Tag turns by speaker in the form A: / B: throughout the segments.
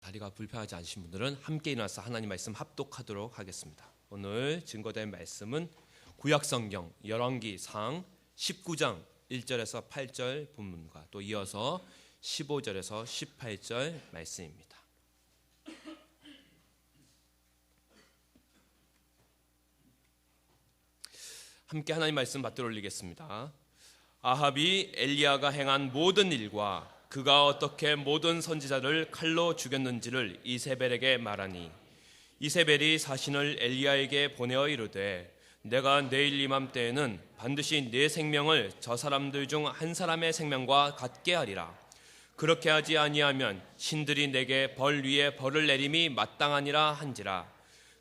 A: 다리가 불편하지 않으신 분들은 함께 일어나서 하나님 말씀 합독하도록 하겠습니다. 오늘 증거된 말씀은 구약성경 열왕기상 19장 1절에서 8절 본문과 또 이어서 15절에서 18절 말씀입니다. 함께 하나님 말씀 받들어 올리겠습니다. 아합이 엘리야가 행한 모든 일과 그가 어떻게 모든 선지자를 칼로 죽였는지를 이세벨에게 말하니 이세벨이 사신을 엘리야에게 보내어 이르되 내가 내일 이맘때에는 반드시 네 생명을 저 사람들 중 한 사람의 생명과 같게 하리라. 그렇게 하지 아니하면 신들이 내게 벌 위에 벌을 내림이 마땅하니라 한지라.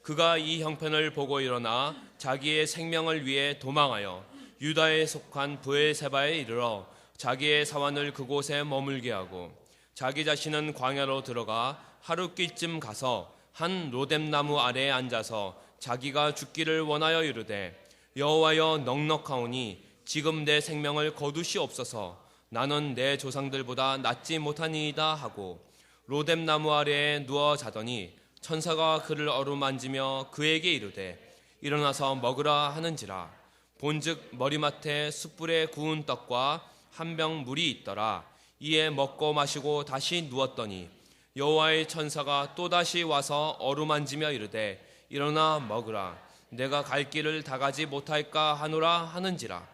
A: 그가 이 형편을 보고 일어나 자기의 생명을 위해 도망하여 유다에 속한 브엘세바에 이르러 자기의 사환을 그곳에 머물게 하고 자기 자신은 광야로 들어가 하룻길쯤 가서 한 로뎀나무 아래에 앉아서 자기가 죽기를 원하여 이르되 여호와여 넉넉하오니 지금 내 생명을 거두시옵소서. 나는 내 조상들보다 낫지 못하니이다 하고 로뎀나무 아래에 누워 자더니 천사가 그를 어루만지며 그에게 이르되 일어나서 먹으라 하는지라. 본즉 머리맡에 숯불에 구운 떡과 한 병 물이 있더라. 이에 먹고 마시고 다시 누웠더니 여호와의 천사가 또다시 와서 어루만지며 이르되 일어나 먹으라. 내가 갈 길을 다 가지 못할까 하노라 하는지라.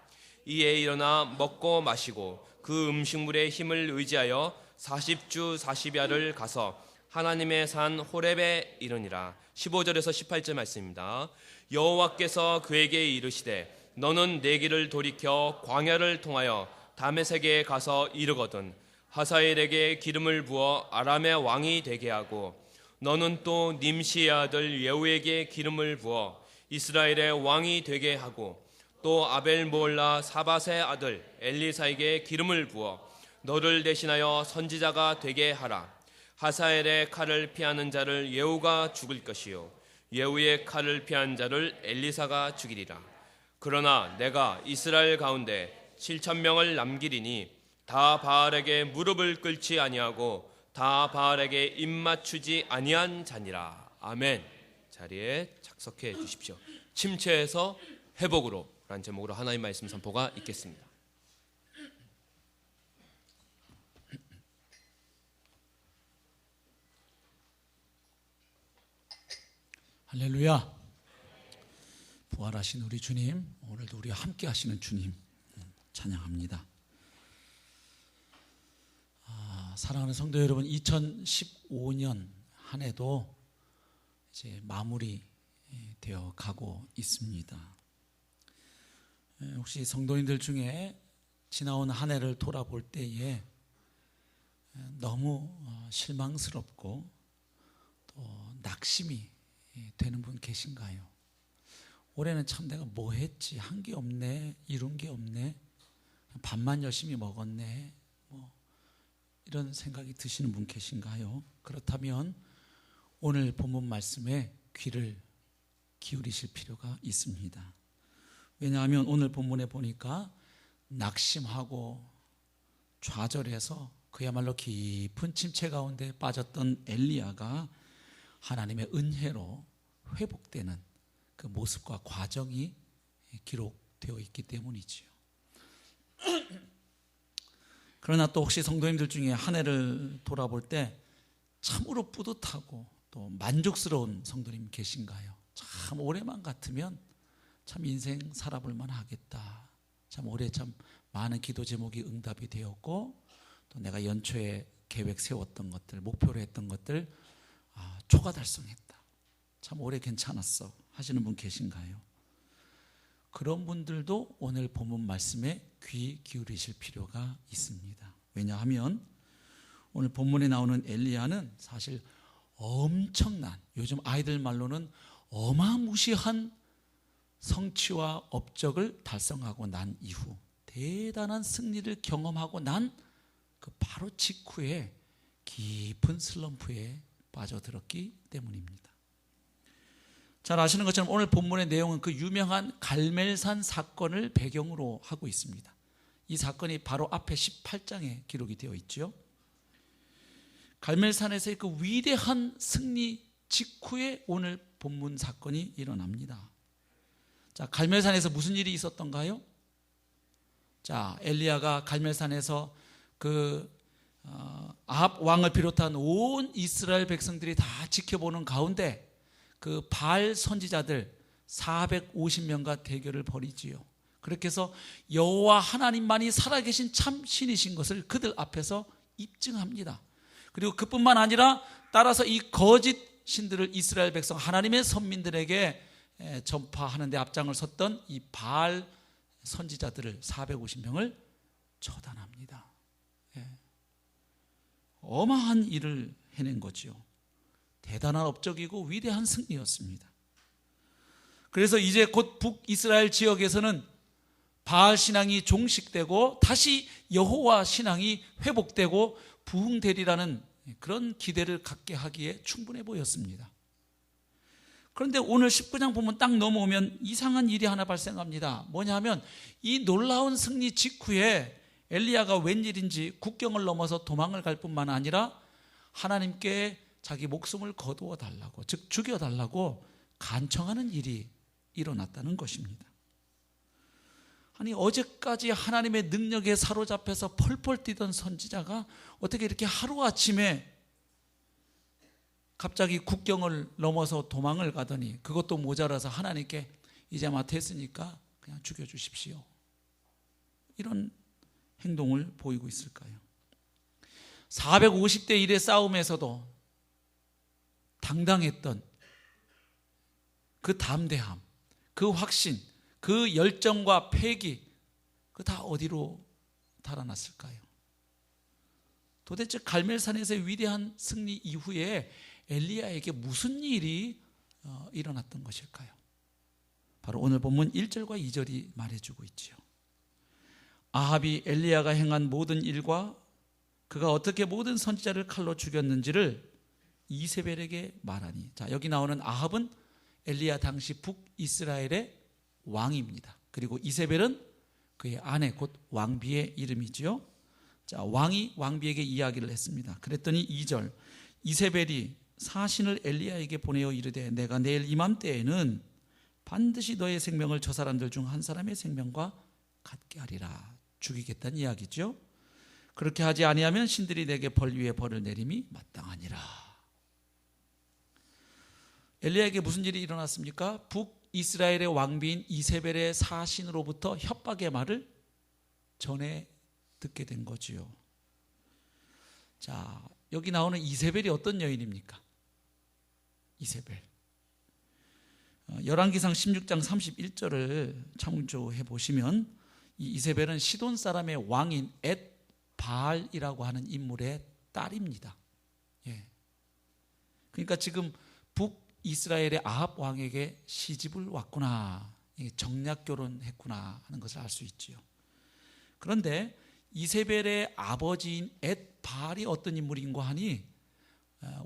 A: 이에 일어나 먹고 마시고 그 음식물의 힘을 의지하여 40주 40야를 가서 하나님의 산 호렙에 이르니라. 15절에서 18절 말씀입니다. 여호와께서 그에게 이르시되 너는 내 길을 돌이켜 광야를 통하여 다메섹에 가서 이르거든 하사엘에게 기름을 부어 아람의 왕이 되게 하고 너는 또 님시의 아들 예후에게 기름을 부어 이스라엘의 왕이 되게 하고 또 아벨모올라 사밧의 아들 엘리사에게 기름을 부어 너를 대신하여 선지자가 되게 하라. 하사엘의 칼을 피하는 자를 예후가 죽일 것이요 예후의 칼을 피한 자를 엘리사가 죽이리라. 그러나 내가 이스라엘 가운데 7,000명을 남기리니 다 바알에게 무릎을 꿇지 아니하고 다 바알에게 입맞추지 아니한 자니라. 아멘. 자리에 착석해 주십시오. 침체에서 회복으로 라는 제목으로 하나님 말씀 선포가 있겠습니다.
B: 할렐루야. 부활하신 우리 주님, 오늘도 우리와 함께 하시는 주님 찬양합니다. 사랑하는 성도 여러분, 2015년 한 해도 이제 마무리 되어 가고 있습니다. 혹시 성도님들 중에 지나온 한 해를 돌아볼 때에 너무 실망스럽고 또 낙심이 되는 분 계신가요? 올해는 참 내가 뭐 했지? 한 게 없네, 이룬 게 없네, 밥만 열심히 먹었네, 이런 생각이 드시는 분 계신가요? 그렇다면 오늘 본문 말씀에 귀를 기울이실 필요가 있습니다. 왜냐하면 오늘 본문에 보니까 낙심하고 좌절해서 그야말로 깊은 침체 가운데 빠졌던 엘리야가 하나님의 은혜로 회복되는 그 모습과 과정이 기록되어 있기 때문이지요. 그러나 또 혹시 성도님들 중에 한 해를 돌아볼 때 참으로 뿌듯하고 또 만족스러운 성도님 계신가요? 참 올해만 같으면 참 인생 살아볼 만하겠다. 참 올해 참 많은 기도 제목이 응답이 되었고 또 내가 연초에 계획 세웠던 것들, 목표로 했던 것들 초과 달성했다. 참 올해 괜찮았어 하시는 분 계신가요? 그런 분들도 오늘 본문 말씀에 귀 기울이실 필요가 있습니다. 왜냐하면 오늘 본문에 나오는 엘리야는 사실 엄청난, 요즘 아이들 말로는 어마무시한 성취와 업적을 달성하고 난 이후 대단한 승리를 경험하고 난 그 바로 직후에 깊은 슬럼프에 빠져들었기 때문입니다. 잘 아시는 것처럼 오늘 본문의 내용은 그 유명한 갈멜산 사건을 배경으로 하고 있습니다. 이 사건이 바로 앞에 18장에 기록이 되어 있죠. 갈멜산에서의 그 위대한 승리 직후에 오늘 본문 사건이 일어납니다. 자, 갈멜산에서 무슨 일이 있었던가요? 자, 엘리야가 갈멜산에서 아합 왕을 비롯한 온 이스라엘 백성들이 다 지켜보는 가운데 그 바알 선지자들 450명과 대결을 벌이지요. 그렇게 해서 여호와 하나님만이 살아계신 참 신이신 것을 그들 앞에서 입증합니다. 그리고 그뿐만 아니라 따라서 이 거짓 신들을 이스라엘 백성 하나님의 선민들에게 전파하는 데 앞장을 섰던 이 바알 선지자들을 450명을 처단합니다. 어마한 일을 해낸 거죠. 대단한 업적이고 위대한 승리였습니다. 그래서 이제 곧 북이스라엘 지역에서는 바알 신앙이 종식되고 다시 여호와 신앙이 회복되고 부흥되리라는 그런 기대를 갖게 하기에 충분해 보였습니다. 그런데 오늘 19장 보면 딱 넘어오면 이상한 일이 하나 발생합니다. 뭐냐 하면 이 놀라운 승리 직후에 엘리야가 웬일인지 국경을 넘어서 도망을 갈 뿐만 아니라 하나님께 자기 목숨을 거두어 달라고, 즉 죽여 달라고 간청하는 일이 일어났다는 것입니다. 아니, 어제까지 하나님의 능력에 사로잡혀서 펄펄 뛰던 선지자가 어떻게 이렇게 하루아침에 갑자기 국경을 넘어서 도망을 가더니, 그것도 모자라서 하나님께 이제 됐으니까 그냥 죽여주십시오, 이런 행동을 보이고 있을까요? 450대 1의 싸움에서도 당당했던 그 담대함, 그 확신, 그 열정과 패기, 그 다 어디로 달아났을까요? 도대체 갈멜산에서의 위대한 승리 이후에 엘리야에게 무슨 일이 일어났던 것일까요? 바로 오늘 본문 1절과 2절이 말해주고 있지요. 아합이 엘리야가 행한 모든 일과 그가 어떻게 모든 선지자를 칼로 죽였는지를 이세벨에게 말하니. 자, 여기 나오는 아합은 엘리야 당시 북이스라엘의 왕입니다. 그리고 이세벨은 그의 아내, 곧 왕비의 이름이지요. 자, 왕이 왕비에게 이야기를 했습니다. 그랬더니 2절, 이세벨이 사신을 엘리야에게 보내어 이르되 내가 내일 이맘때에는 반드시 너의 생명을 저 사람들 중 한 사람의 생명과 같게 하리라. 죽이겠다는 이야기죠. 그렇게 하지 아니하면 신들이 내게 벌 위에 벌을 내림이 마땅하니라. 엘리야에게 무슨 일이 일어났습니까? 북이스라엘의 왕비인 이세벨의 사신으로부터 협박의 말을 전해 듣게 된 거지요. 자, 여기 나오는 이세벨이 어떤 여인입니까? 이세벨. 열왕기상 16장 31절을 참조해 보시면 이 이세벨은 시돈 사람의 왕인 엣바알이라고 하는 인물의 딸입니다. 예. 그러니까 지금 북이스라엘의 아합 왕에게 시집을 왔구나, 정략 결혼했구나 하는 것을 알 수 있지요. 그런데 이세벨의 아버지인 엣바알이 어떤 인물인가 하니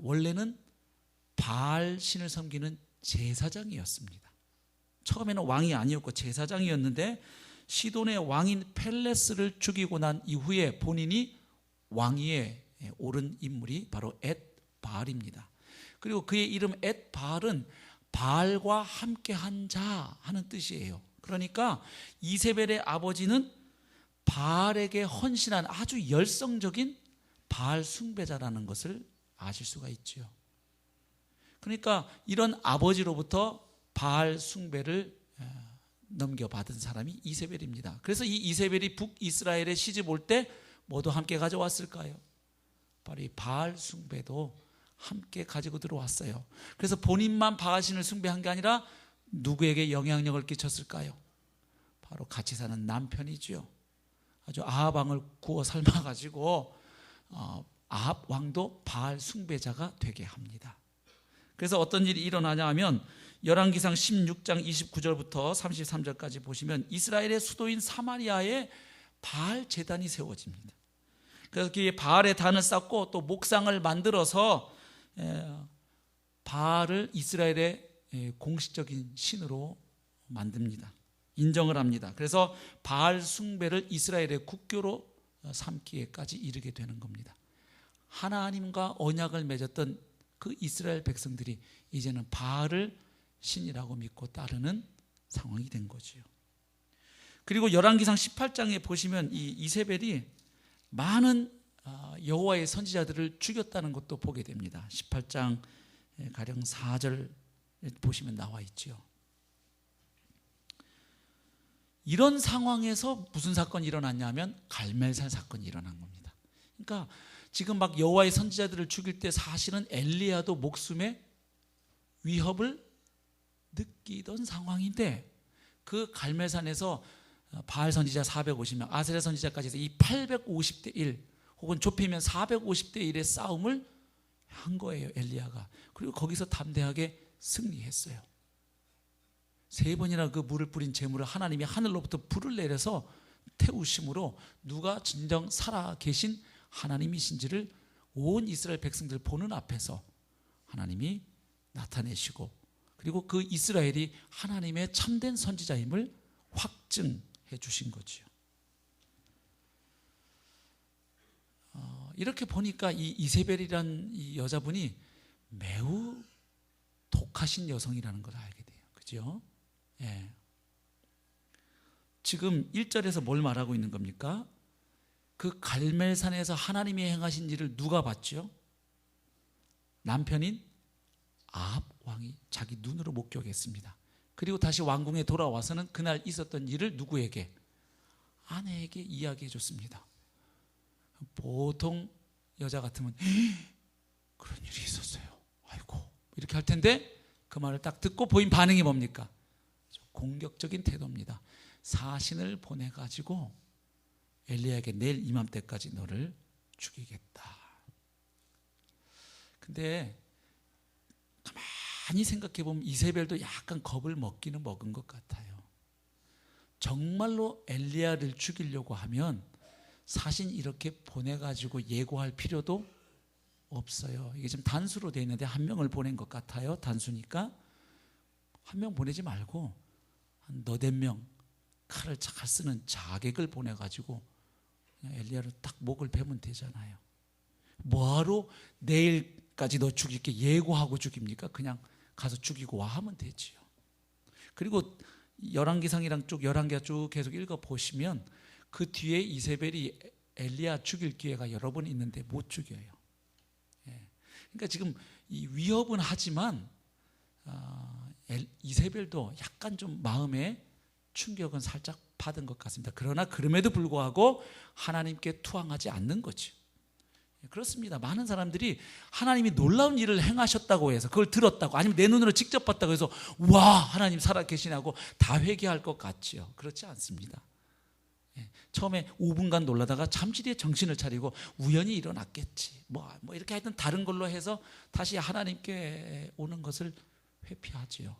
B: 원래는 바알 신을 섬기는 제사장이었습니다. 처음에는 왕이 아니었고 제사장이었는데 시돈의 왕인 펠레스를 죽이고 난 이후에 본인이 왕위에 오른 인물이 바로 엣바알입니다. 그리고 그의 이름 엣바알은 바알과 함께한 자 하는 뜻이에요. 그러니까 이세벨의 아버지는 바알에게 헌신한 아주 열성적인 바알 숭배자라는 것을 아실 수가 있죠. 그러니까 이런 아버지로부터 바알 숭배를 넘겨받은 사람이 이세벨입니다. 그래서 이 이세벨이 북이스라엘에 시집 올 때 모두 함께 가져왔을까요? 바로 이 바알 숭배도 함께 가지고 들어왔어요. 그래서 본인만 바알신을 숭배한 게 아니라 누구에게 영향력을 끼쳤을까요? 바로 같이 사는 남편이지요. 아주 아합 왕을 구워 삶아가지고 아합 왕도 바알 숭배자가 되게 합니다. 그래서 어떤 일이 일어나냐 하면 열왕기상 16장 29절부터 33절까지 보시면 이스라엘의 수도인 사마리아에 바알 제단이 세워집니다. 그래서 그 바알의 단을 쌓고 또 목상을 만들어서 바알을 이스라엘의 공식적인 신으로 만듭니다. 인정을 합니다. 그래서 바알 숭배를 이스라엘의 국교로 삼기에까지 이르게 되는 겁니다. 하나님과 언약을 맺었던 그 이스라엘 백성들이 이제는 바알을 신이라고 믿고 따르는 상황이 된 거지요. 그리고 열왕기상 18장에 보시면 이 이세벨이 많은 여호와의 선지자들을 죽였다는 것도 보게 됩니다. 18장 가령 4절 보시면 나와 있지요. 이런 상황에서 무슨 사건이 일어났냐면 갈멜살 사건이 일어난 겁니다. 그러니까 지금 막 여호와의 선지자들을 죽일 때 사실은 엘리야도 목숨에 위협을 느끼던 상황인데 그 갈멜산에서 바알 선지자 450명, 아세라 선지자까지 해서 이 850대 1 혹은 좁히면 450대 1의 싸움을 한 거예요, 엘리야가. 그리고 거기서 담대하게 승리했어요. 3번이나 그 물을 뿌린 재물을 하나님이 하늘로부터 불을 내려서 태우심으로 누가 진정 살아 계신 하나님이신지를 온 이스라엘 백성들 보는 앞에서 하나님이 나타내시고, 그리고 그 이스라엘이 하나님의 참된 선지자임을 확증해 주신 거지요. 이렇게 보니까 이 이세벨이란 이 여자분이 매우 독하신 여성이라는 걸 알게 돼요. 그죠? 예. 지금 1절에서 뭘 말하고 있는 겁니까? 그 갈멜산에서 하나님이 행하신 일을 누가 봤죠? 남편인 아합 왕이 자기 눈으로 목격했습니다. 그리고 다시 왕궁에 돌아와서는 그날 있었던 일을 누구에게? 아내에게 이야기해 줬습니다. 보통 여자 같으면 그런 일이 있었어요, 아이고, 이렇게 할 텐데 그 말을 딱 듣고 보인 반응이 뭡니까? 공격적인 태도입니다. 사신을 보내가지고 엘리야에게 내일 이맘때까지 너를 죽이겠다. 근데 가만히 생각해보면 이세벨도 약간 겁을 먹기는 먹은 것 같아요. 정말로 엘리야를 죽이려고 하면 사신 이렇게 보내가지고 예고할 필요도 없어요. 이게 지금 단수로 되어 있는데 한 명을 보낸 것 같아요. 단수니까 한 명 보내지 말고 한 너댓 명 칼을 잘 쓰는 자객을 보내가지고 그냥 엘리야를 딱 목을 베면 되잖아요. 뭐하러 내일까지 너 죽일게 예고하고 죽입니까? 그냥 가서 죽이고 와 하면 되지요. 그리고 열왕기상이랑 쭉 열왕기가 쭉 계속 읽어보시면 그 뒤에 이세벨이 엘리야 죽일 기회가 여러 번 있는데 못 죽여요. 그러니까 지금 이 위협은 하지만 이세벨도 약간 좀 마음에 충격은 살짝 받은 것 같습니다. 그러나 그럼에도 불구하고 하나님께 투항하지 않는 거죠. 그렇습니다. 많은 사람들이 하나님이 놀라운 일을 행하셨다고 해서 그걸 들었다고 아니면 내 눈으로 직접 봤다고 해서 와 하나님 살아계시냐고 다 회개할 것 같지요. 그렇지 않습니다. 처음에 5분간 놀라다가 잠시 뒤에 정신을 차리고 우연히 일어났겠지 뭐 이렇게 하여튼 다른 걸로 해서 다시 하나님께 오는 것을 회피하지요.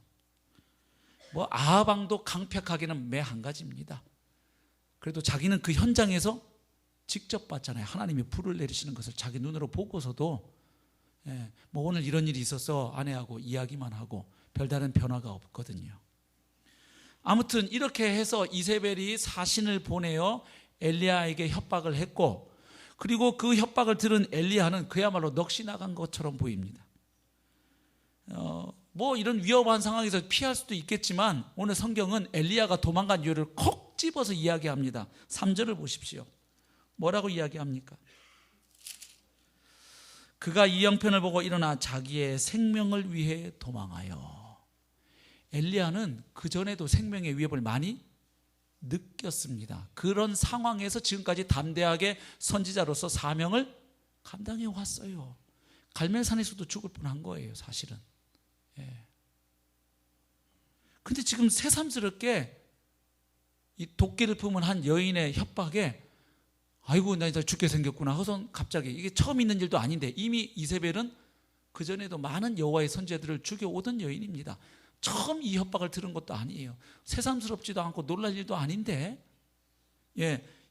B: 아합 왕도 강팍하기는 매 한 가지입니다. 그래도 자기는 그 현장에서 직접 봤잖아요. 하나님이 불을 내리시는 것을 자기 눈으로 보고서도 오늘 이런 일이 있었어 아내하고 이야기만 하고 별다른 변화가 없거든요. 아무튼 이렇게 해서 이세벨이 사신을 보내어 엘리야에게 협박을 했고, 그리고 그 협박을 들은 엘리야는 그야말로 넋이 나간 것처럼 보입니다. 이런 위험한 상황에서 피할 수도 있겠지만 오늘 성경은 엘리야가 도망간 이유를 콕 집어서 이야기합니다. 3절을 보십시오. 뭐라고 이야기합니까? 그가 이 형편을 보고 일어나 자기의 생명을 위해 도망하여. 엘리야는 그전에도 생명의 위협을 많이 느꼈습니다. 그런 상황에서 지금까지 담대하게 선지자로서 사명을 감당해 왔어요. 갈멜산에서도 죽을 뻔한 거예요, 사실은. 근데 지금 새삼스럽게 이 도끼를 품은 한 여인의 협박에 아이고 나 이제 죽게 생겼구나 하고선 갑자기, 이게 처음 있는 일도 아닌데 이미 이세벨은 그전에도 많은 여호와의 선지자들을 죽여오던 여인입니다. 처음 이 협박을 들은 것도 아니에요. 새삼스럽지도 않고 놀랄 일도 아닌데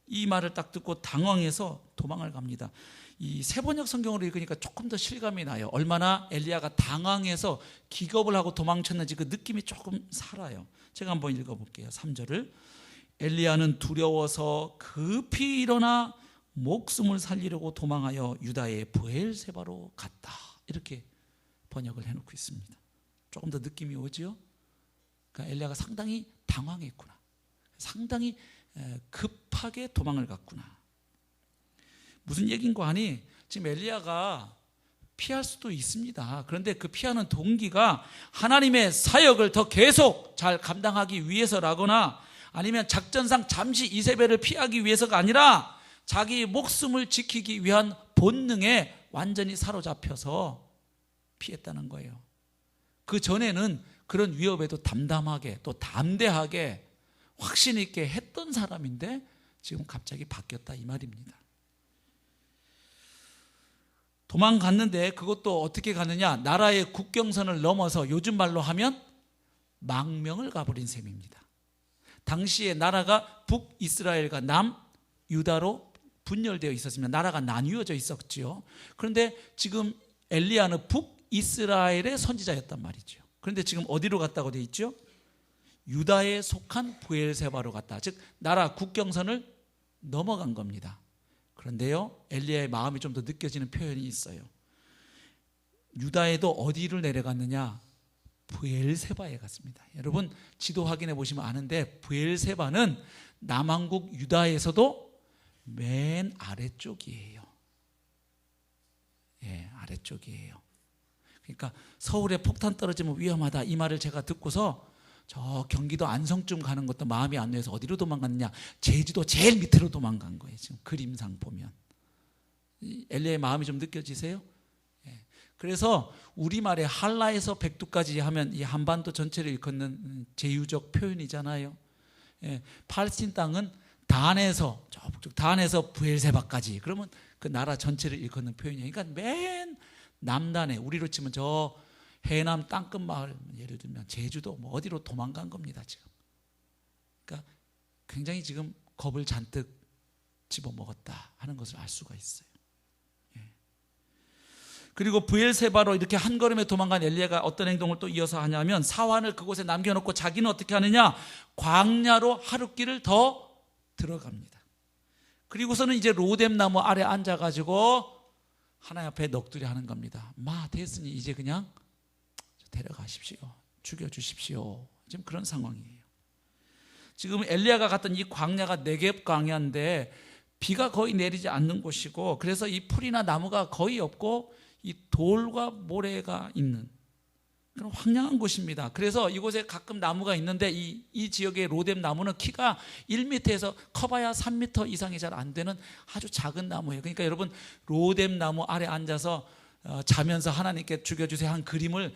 B: 이 말을 딱 듣고 당황해서 도망을 갑니다. 이 세번역 성경으로 읽으니까 조금 더 실감이 나요. 얼마나 엘리야가 당황해서 기겁을 하고 도망쳤는지 그 느낌이 조금 살아요. 제가 한번 읽어볼게요. 3절을. 엘리야는 두려워서 급히 일어나 목숨을 살리려고 도망하여 유다의 브엘세바로 갔다. 이렇게 번역을 해놓고 있습니다. 조금 더 느낌이 오죠? 그러니까 엘리야가 상당히 당황했구나. 상당히 급하게 도망을 갔구나. 무슨 얘기인가 하니 지금 엘리야가 피할 수도 있습니다. 그런데 그 피하는 동기가 하나님의 사역을 더 계속 잘 감당하기 위해서라거나 아니면 작전상 잠시 이세벨을 피하기 위해서가 아니라 자기 목숨을 지키기 위한 본능에 완전히 사로잡혀서 피했다는 거예요. 그 전에는 그런 위협에도 담담하게 또 담대하게 확신 있게 했던 사람인데 지금 갑자기 바뀌었다 이 말입니다. 도망갔는데 그것도 어떻게 가느냐? 나라의 국경선을 넘어서 요즘 말로 하면 망명을 가버린 셈입니다. 당시에 나라가 북이스라엘과 남유다로 분열되어 있었으면 나라가 나뉘어져 있었죠. 그런데 지금 엘리야는 북이스라엘의 선지자였단 말이죠. 그런데 지금 어디로 갔다고 되어 있죠? 유다에 속한 브엘세바로 갔다. 즉 나라 국경선을 넘어간 겁니다. 그런데요, 엘리야의 마음이 좀 더 느껴지는 표현이 있어요. 유다에도 어디를 내려갔느냐? 브엘세바에 갔습니다. 여러분 지도 확인해 보시면 아는데 브엘세바는 남왕국 유다에서도 맨 아래쪽이에요. 예, 아래쪽이에요. 그러니까 서울에 폭탄 떨어지면 위험하다 이 말을 제가 듣고서 저 경기도 안성쯤 가는 것도 마음이 안 놓여서 어디로 도망갔느냐? 제주도 제일 밑으로 도망간 거예요. 지금 그림상 보면 엘리야의 마음이 좀 느껴지세요? 예. 그래서 우리말에 한라에서 백두까지 하면 이 한반도 전체를 일컫는 제휴적 표현이잖아요. 예. 팔레스틴 땅은 단에서 저쪽 단에서 브엘세바까지 그러면 그 나라 전체를 일컫는 표현이에요. 그러니까 맨 남단에 우리로 치면 저 해남 땅끝 마을 예를 들면 제주도 뭐 어디로 도망간 겁니다 지금. 그러니까 굉장히 지금 겁을 잔뜩 집어먹었다 하는 것을 알 수가 있어요. 예. 그리고 브엘세바로 이렇게 한 걸음에 도망간 엘리야가 어떤 행동을 또 이어서 하냐면 사환을 그곳에 남겨놓고 자기는 어떻게 하느냐? 광야로 하룻길을 더 들어갑니다. 그리고서는 이제 로뎀 나무 아래 앉아가지고 하나님 앞에 넋두리 하는 겁니다. 마 됐으니 이제 그냥 데려가십시오. 죽여주십시오. 지금 그런 상황이에요. 지금 엘리야가 갔던 이 광야가 네겝 광야인데 비가 거의 내리지 않는 곳이고 그래서 이 풀이나 나무가 거의 없고 이 돌과 모래가 있는 그런 황량한 곳입니다. 그래서 이곳에 가끔 나무가 있는데 이 지역의 로뎀 나무는 키가 1m에서 커봐야 3m 이상이 잘 안 되는 아주 작은 나무예요. 그러니까 여러분 로뎀 나무 아래 앉아서 자면서 하나님께 죽여주세요 한 그림을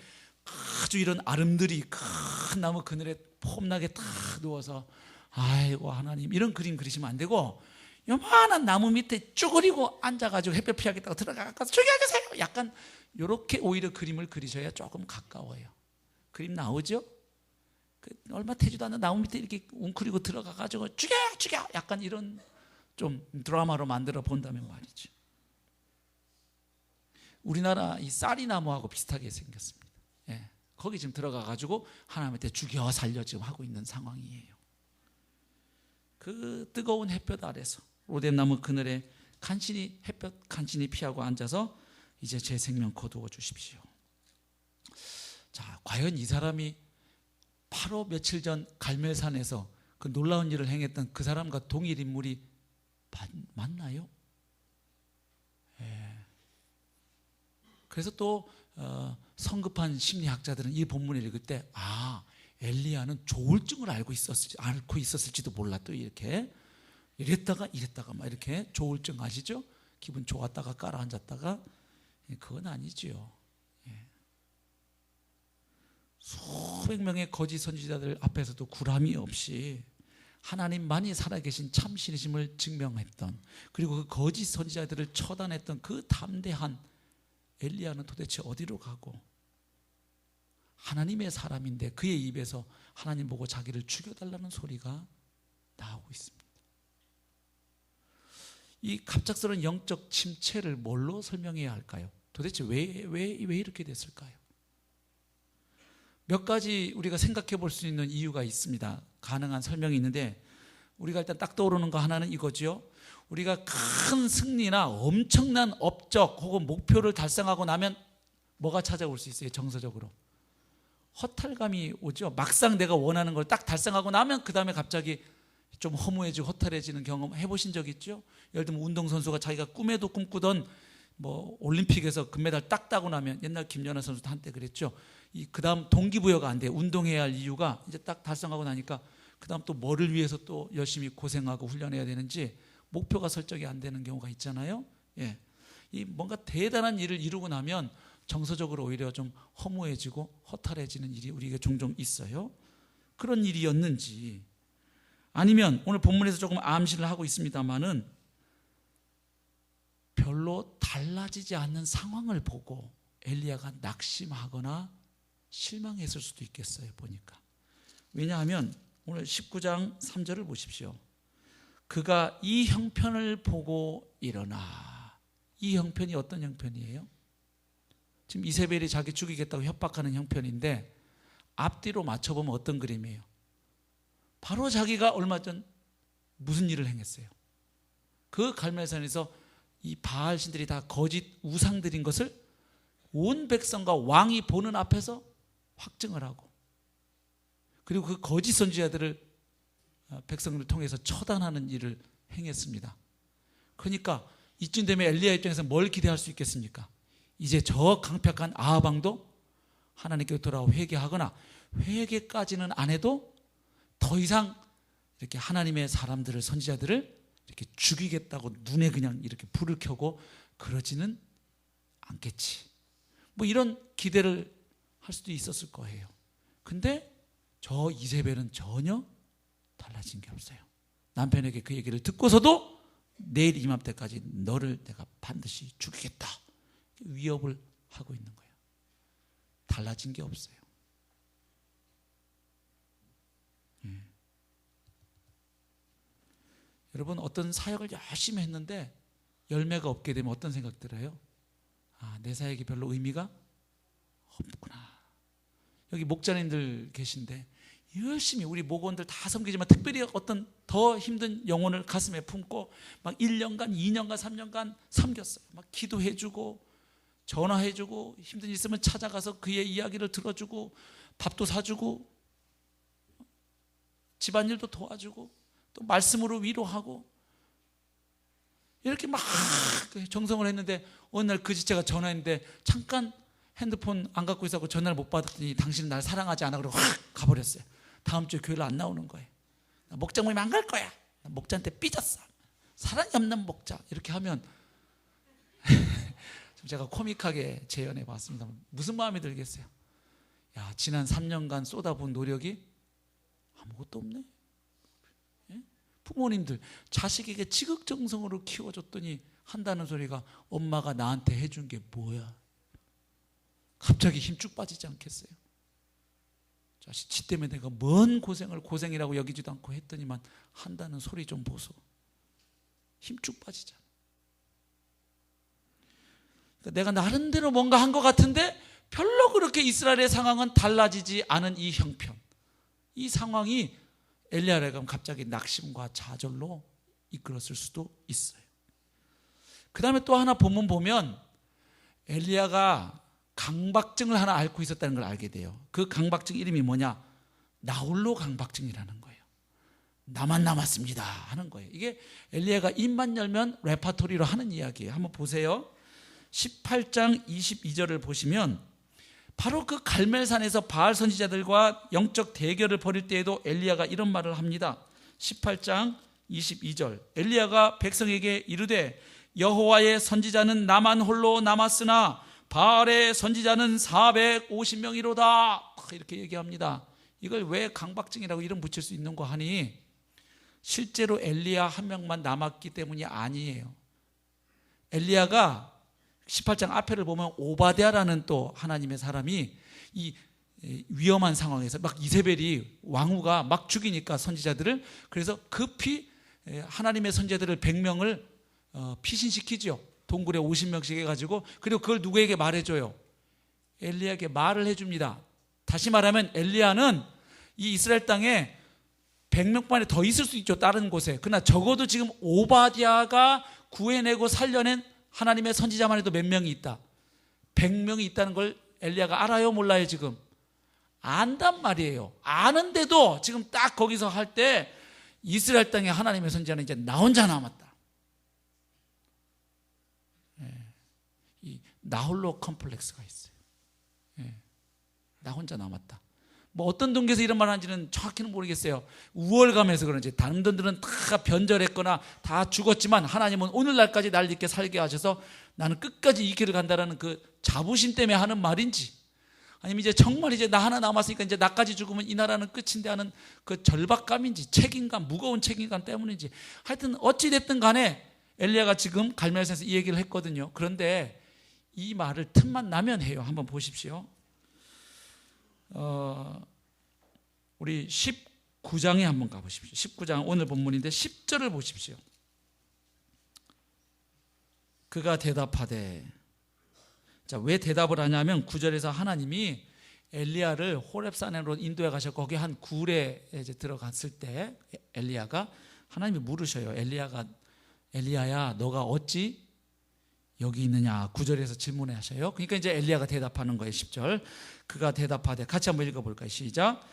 B: 아주 이런 아름드리 큰 나무 그늘에 폼나게 탁 누워서 아이고 하나님 이런 그림 그리시면 안 되고 요만한 나무 밑에 쭈그리고 앉아가지고 햇볕 피하겠다고 들어가서 죽여주세요 약간 이렇게 오히려 그림을 그리셔야 조금 가까워요. 그림 나오죠? 얼마 되지도 않는 나무 밑에 이렇게 웅크리고 들어가가지고 죽여 약간 이런 좀 드라마로 만들어 본다면 말이죠. 우리나라 이 쌀이나무하고 비슷하게 생겼습니다. 예, 거기 지금 들어가가지고 하나님한테 죽여 살려 지금 하고 있는 상황이에요. 그 뜨거운 햇볕 아래서 로뎀나무 그늘에 간신히 햇볕 간신히 피하고 앉아서 이제 제 생명 거두어 주십시오. 자, 과연 이 사람이 바로 며칠 전 갈멜산에서 그 놀라운 일을 행했던 그 사람과 동일 인물이 맞나요? 예. 그래서 또 성급한 심리학자들은 이 본문을 읽을 때 엘리야는 조울증을 앓고 있었을지도 몰라. 또 이렇게 이랬다가 막 이렇게 조울증 아시죠? 기분 좋았다가 깔아앉았다가 그건 아니죠. 수백 명의 거짓 선지자들 앞에서도 구람이 없이 하나님만이 살아계신 참신이심을 증명했던 그리고 그 거짓 선지자들을 처단했던 그 담대한 엘리야는 도대체 어디로 가고 하나님의 사람인데 그의 입에서 하나님 보고 자기를 죽여달라는 소리가 나오고 있습니다. 이 갑작스러운 영적 침체를 뭘로 설명해야 할까요? 도대체 왜 이렇게 됐을까요? 몇 가지 우리가 생각해 볼 수 있는 이유가 있습니다. 가능한 설명이 있는데 우리가 일단 딱 떠오르는 거 하나는 이거죠. 우리가 큰 승리나 엄청난 업적 혹은 목표를 달성하고 나면 뭐가 찾아올 수 있어요? 정서적으로 허탈감이 오죠. 막상 내가 원하는 걸 딱 달성하고 나면 그 다음에 갑자기 좀 허무해지고 허탈해지는 경험 해보신 적 있죠? 예를 들면 운동선수가 자기가 꿈에도 꿈꾸던 뭐 올림픽에서 금메달 딱 따고 나면, 옛날 김연아 선수도 한때 그랬죠. 그 다음 동기부여가 안 돼요. 운동해야 할 이유가 이제 딱 달성하고 나니까 그 다음 또 뭐를 위해서 또 열심히 고생하고 훈련해야 되는지 목표가 설정이 안 되는 경우가 있잖아요. 예. 이 뭔가 대단한 일을 이루고 나면 정서적으로 오히려 좀 허무해지고 허탈해지는 일이 우리에게 종종 있어요. 그런 일이었는지, 아니면 오늘 본문에서 조금 암시를 하고 있습니다만은 별로 달라지지 않는 상황을 보고 엘리야가 낙심하거나 실망했을 수도 있겠어요. 보니까. 왜냐하면 오늘 19장 3절을 보십시오. 그가 이 형편을 보고 일어나. 이 형편이 어떤 형편이에요? 지금 이세벨이 자기 죽이겠다고 협박하는 형편인데 앞뒤로 맞춰보면 어떤 그림이에요? 바로 자기가 얼마 전 무슨 일을 행했어요? 그 갈멜산에서 이 바알 신들이 다 거짓 우상들인 것을 온 백성과 왕이 보는 앞에서 확증을 하고, 그리고 그 거짓 선지자들을 백성들을 통해서 처단하는 일을 행했습니다. 그러니까 이쯤 되면 엘리야 입장에서 뭘 기대할 수 있겠습니까? 이제 저 강력한 아합 왕도 하나님께 돌아와 회개하거나, 회개까지는 안 해도 더 이상 이렇게 하나님의 사람들을, 선지자들을 이렇게 죽이겠다고 눈에 그냥 이렇게 불을 켜고 그러지는 않겠지. 뭐 이런 기대를 할 수도 있었을 거예요. 근데 저 이세벨은 전혀 달라진 게 없어요. 남편에게 그 얘기를 듣고서도 내일 이맘때까지 너를 내가 반드시 죽이겠다 위협을 하고 있는 거예요. 달라진 게 없어요. 여러분, 어떤 사역을 열심히 했는데 열매가 없게 되면 어떤 생각 들어요? 아, 내 사역이 별로 의미가 없구나. 여기 목자님들 계신데 열심히 우리 목원들 다 섬기지만 특별히 어떤 더 힘든 영혼을 가슴에 품고 막 1년간, 2년간, 3년간 섬겼어요. 막 기도해주고 전화해주고 힘든 일 있으면 찾아가서 그의 이야기를 들어주고 밥도 사주고 집안일도 도와주고 또 말씀으로 위로하고 이렇게 막 정성을 했는데 어느 날 그 지체가 전화했는데 잠깐 핸드폰 안 갖고 있었고 전화를 못 받았더니 당신은 날 사랑하지 않아 그러고 확 가버렸어요. 다음 주에 교회를 안 나오는 거예요. 나 목장 모임 안 갈 거야. 나 목자한테 삐졌어. 사랑이 없는 목자. 이렇게 하면 좀 제가 코믹하게 재현해 봤습니다. 무슨 마음이 들겠어요? 야, 지난 3년간 쏟아부은 노력이 아무것도 없네. 예? 부모님들 자식에게 지극정성으로 키워줬더니 한다는 소리가 엄마가 나한테 해준 게 뭐야? 갑자기 힘 쭉 빠지지 않겠어요? 자식 지 때문에 내가 뭔 고생을 고생이라고 여기지도 않고 했더니만 한다는 소리 좀 보소. 힘 쭉 빠지잖아. 그러니까 내가 나름대로 뭔가 한 것 같은데 별로 그렇게 이스라엘의 상황은 달라지지 않은 이 형편, 이 상황이 엘리야를 가면 갑자기 낙심과 좌절로 이끌었을 수도 있어요. 그 다음에 또 하나 본문 보면 엘리야가 강박증을 하나 앓고 있었다는 걸 알게 돼요. 그 강박증 이름이 뭐냐? 나홀로 강박증이라는 거예요. 나만 남았습니다 하는 거예요. 이게 엘리야가 입만 열면 레파토리로 하는 이야기예요. 한번 보세요. 18장 22절을 보시면 바로 그 갈멜산에서 바알 선지자들과 영적 대결을 벌일 때에도 엘리야가 이런 말을 합니다. 18장 22절 엘리야가 백성에게 이르되 여호와의 선지자는 나만 홀로 남았으나 바알의 선지자는 450명이로다 이렇게 얘기합니다. 이걸 왜 강박증이라고 이름 붙일 수 있는 거 하니 실제로 엘리야 한 명만 남았기 때문이 아니에요. 엘리야가 18장 앞에를 보면 오바댜라는 또 하나님의 사람이 이 위험한 상황에서 막 이세벨이 왕후가 막 죽이니까 선지자들을, 그래서 급히 하나님의 선지자들을 100명을 피신시키죠. 동굴에 50명씩 해가지고. 그리고 그걸 누구에게 말해줘요? 엘리야에게 말을 해줍니다. 다시 말하면 엘리야는 이 이스라엘 땅에 100명만에 더 있을 수 있죠, 다른 곳에. 그러나 적어도 지금 오바댜가 구해내고 살려낸 하나님의 선지자만 해도 몇 명이 있다? 100명이 있다는 걸 엘리야가 알아요, 몰라요? 지금 안단 말이에요. 아는데도 지금 딱 거기서 할 때 이스라엘 땅에 하나님의 선지자는 이제 나 혼자 남았다. 이 나홀로 컴플렉스가 있어요. 나 혼자 남았다. 뭐 어떤 동기에서 이런 말 하는지는 정확히는 모르겠어요. 우월감에서 그런지. 다른 분들은 다 변절했거나 다 죽었지만 하나님은 오늘날까지 날 있게 살게 하셔서 나는 끝까지 이 길을 간다라는 그 자부심 때문에 하는 말인지, 아니면 이제 정말 이제 나 하나 남았으니까 이제 나까지 죽으면 이 나라는 끝인데 하는 그 절박감인지, 책임감, 무거운 책임감 때문인지, 하여튼 어찌 됐든 간에 엘리야가 지금 갈멜산에서 이 얘기를 했거든요. 그런데 이 말을 틈만 나면 해요. 한번 보십시오. 우리 19장에 한번 가보십시오. 19장 오늘 본문인데 10절을 보십시오. 그가 대답하되, 자, 왜 대답을 하냐면 9절에서 하나님이 엘리야를 호렙산으로 인도해 가셔 거기 한 굴에 이제 들어갔을 때 엘리야가 하나님이 물으셔요. 엘리야야, 너가 어찌 여기 있느냐? 9절에서 질문해 하셔요. 그러니까 이제 엘리야가 대답하는 거예요. 10절. 그가 대답하되, 같이 한번 읽어볼까요? 시작.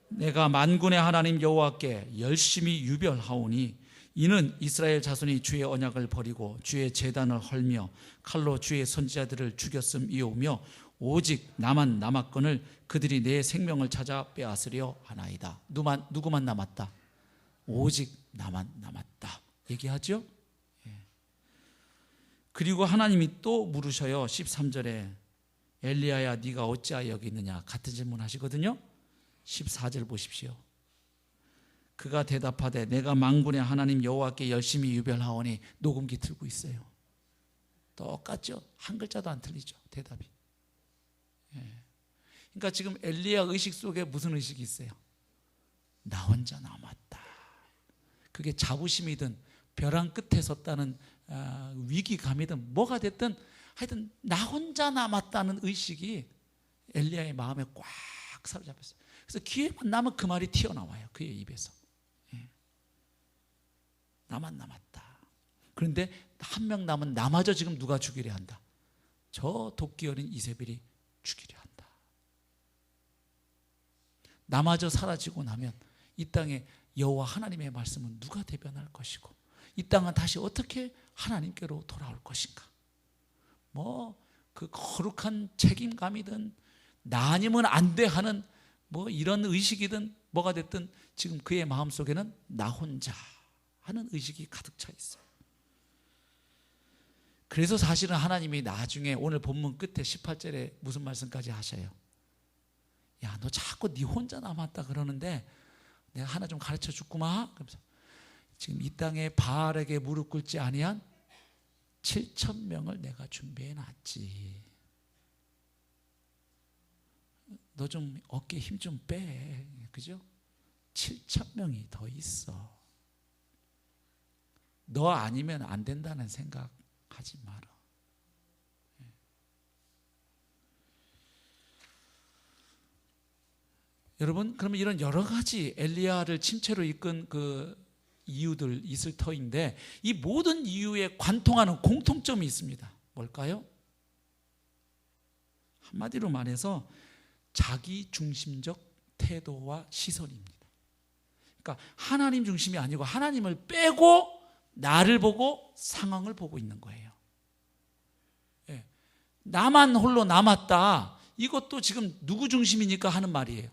B: 내가 만군의 하나님 여호와께 열심히 유별하오니 이는 이스라엘 자손이 주의 언약을 버리고 주의 제단을 헐며 칼로 주의 선지자들을 죽였음이오며 오직 나만 남았거늘 그들이 내 생명을 찾아 빼앗으려 하나이다. 누구만 남았다? 오직 나만 남았다 얘기하죠. 그리고 하나님이 또 물으셔요. 13절에 엘리야야, 네가 어찌하여 여기 있느냐? 같은 질문 하시거든요. 14절 보십시오. 그가 대답하되, 내가 만군의 하나님 여호와께 열심히 유별하오니. 녹음기 틀고 있어요. 똑같죠? 한 글자도 안 틀리죠, 대답이. 그러니까 지금 엘리야 의식 속에 무슨 의식이 있어요? 나 혼자 남았다. 그게 자부심이든 벼랑 끝에 섰다는 위기감이든 뭐가 됐든 하여튼 나 혼자 남았다는 의식이 엘리야의 마음에 꽉 사로잡혔어요. 그래서 기회만 나면 그 말이 튀어나와요, 그의 입에서. 나만 남았다. 그런데 한 명 남은 나마저 지금 누가 죽이려 한다? 저 도끼 어린 이세벨이 죽이려 한다. 나마저 사라지고 나면 이 땅에 여호와 하나님의 말씀은 누가 대변할 것이고 이 땅은 다시 어떻게 하나님께로 돌아올 것인가? 뭐 그 거룩한 책임감이든 나 아니면 안 돼 하는 뭐 이런 의식이든 뭐가 됐든 지금 그의 마음속에는 나 혼자 하는 의식이 가득 차 있어요. 그래서 사실은 하나님이 나중에 오늘 본문 끝에 18절에 무슨 말씀까지 하셔요? 야, 너 자꾸 네 혼자 남았다 그러는데 내가 하나 좀 가르쳐 줄구마. 그러면서 지금 이 땅에 바알에게 무릎 꿇지 아니한 7,000명을 내가 준비해 놨지. 너 좀 어깨에 힘 좀 빼. 그죠? 7,000명이 더 있어. 너 아니면 안 된다는 생각 하지 마라. 여러분, 그러면 이런 여러 가지 엘리야를 침체로 이끈 그 이유들 있을 터인데 이 모든 이유에 관통하는 공통점이 있습니다. 뭘까요? 한마디로 말해서 자기 중심적 태도와 시선입니다. 그러니까 하나님 중심이 아니고 하나님을 빼고 나를 보고 상황을 보고 있는 거예요. 나만 홀로 남았다. 이것도 지금 누구 중심이니까 하는 말이에요.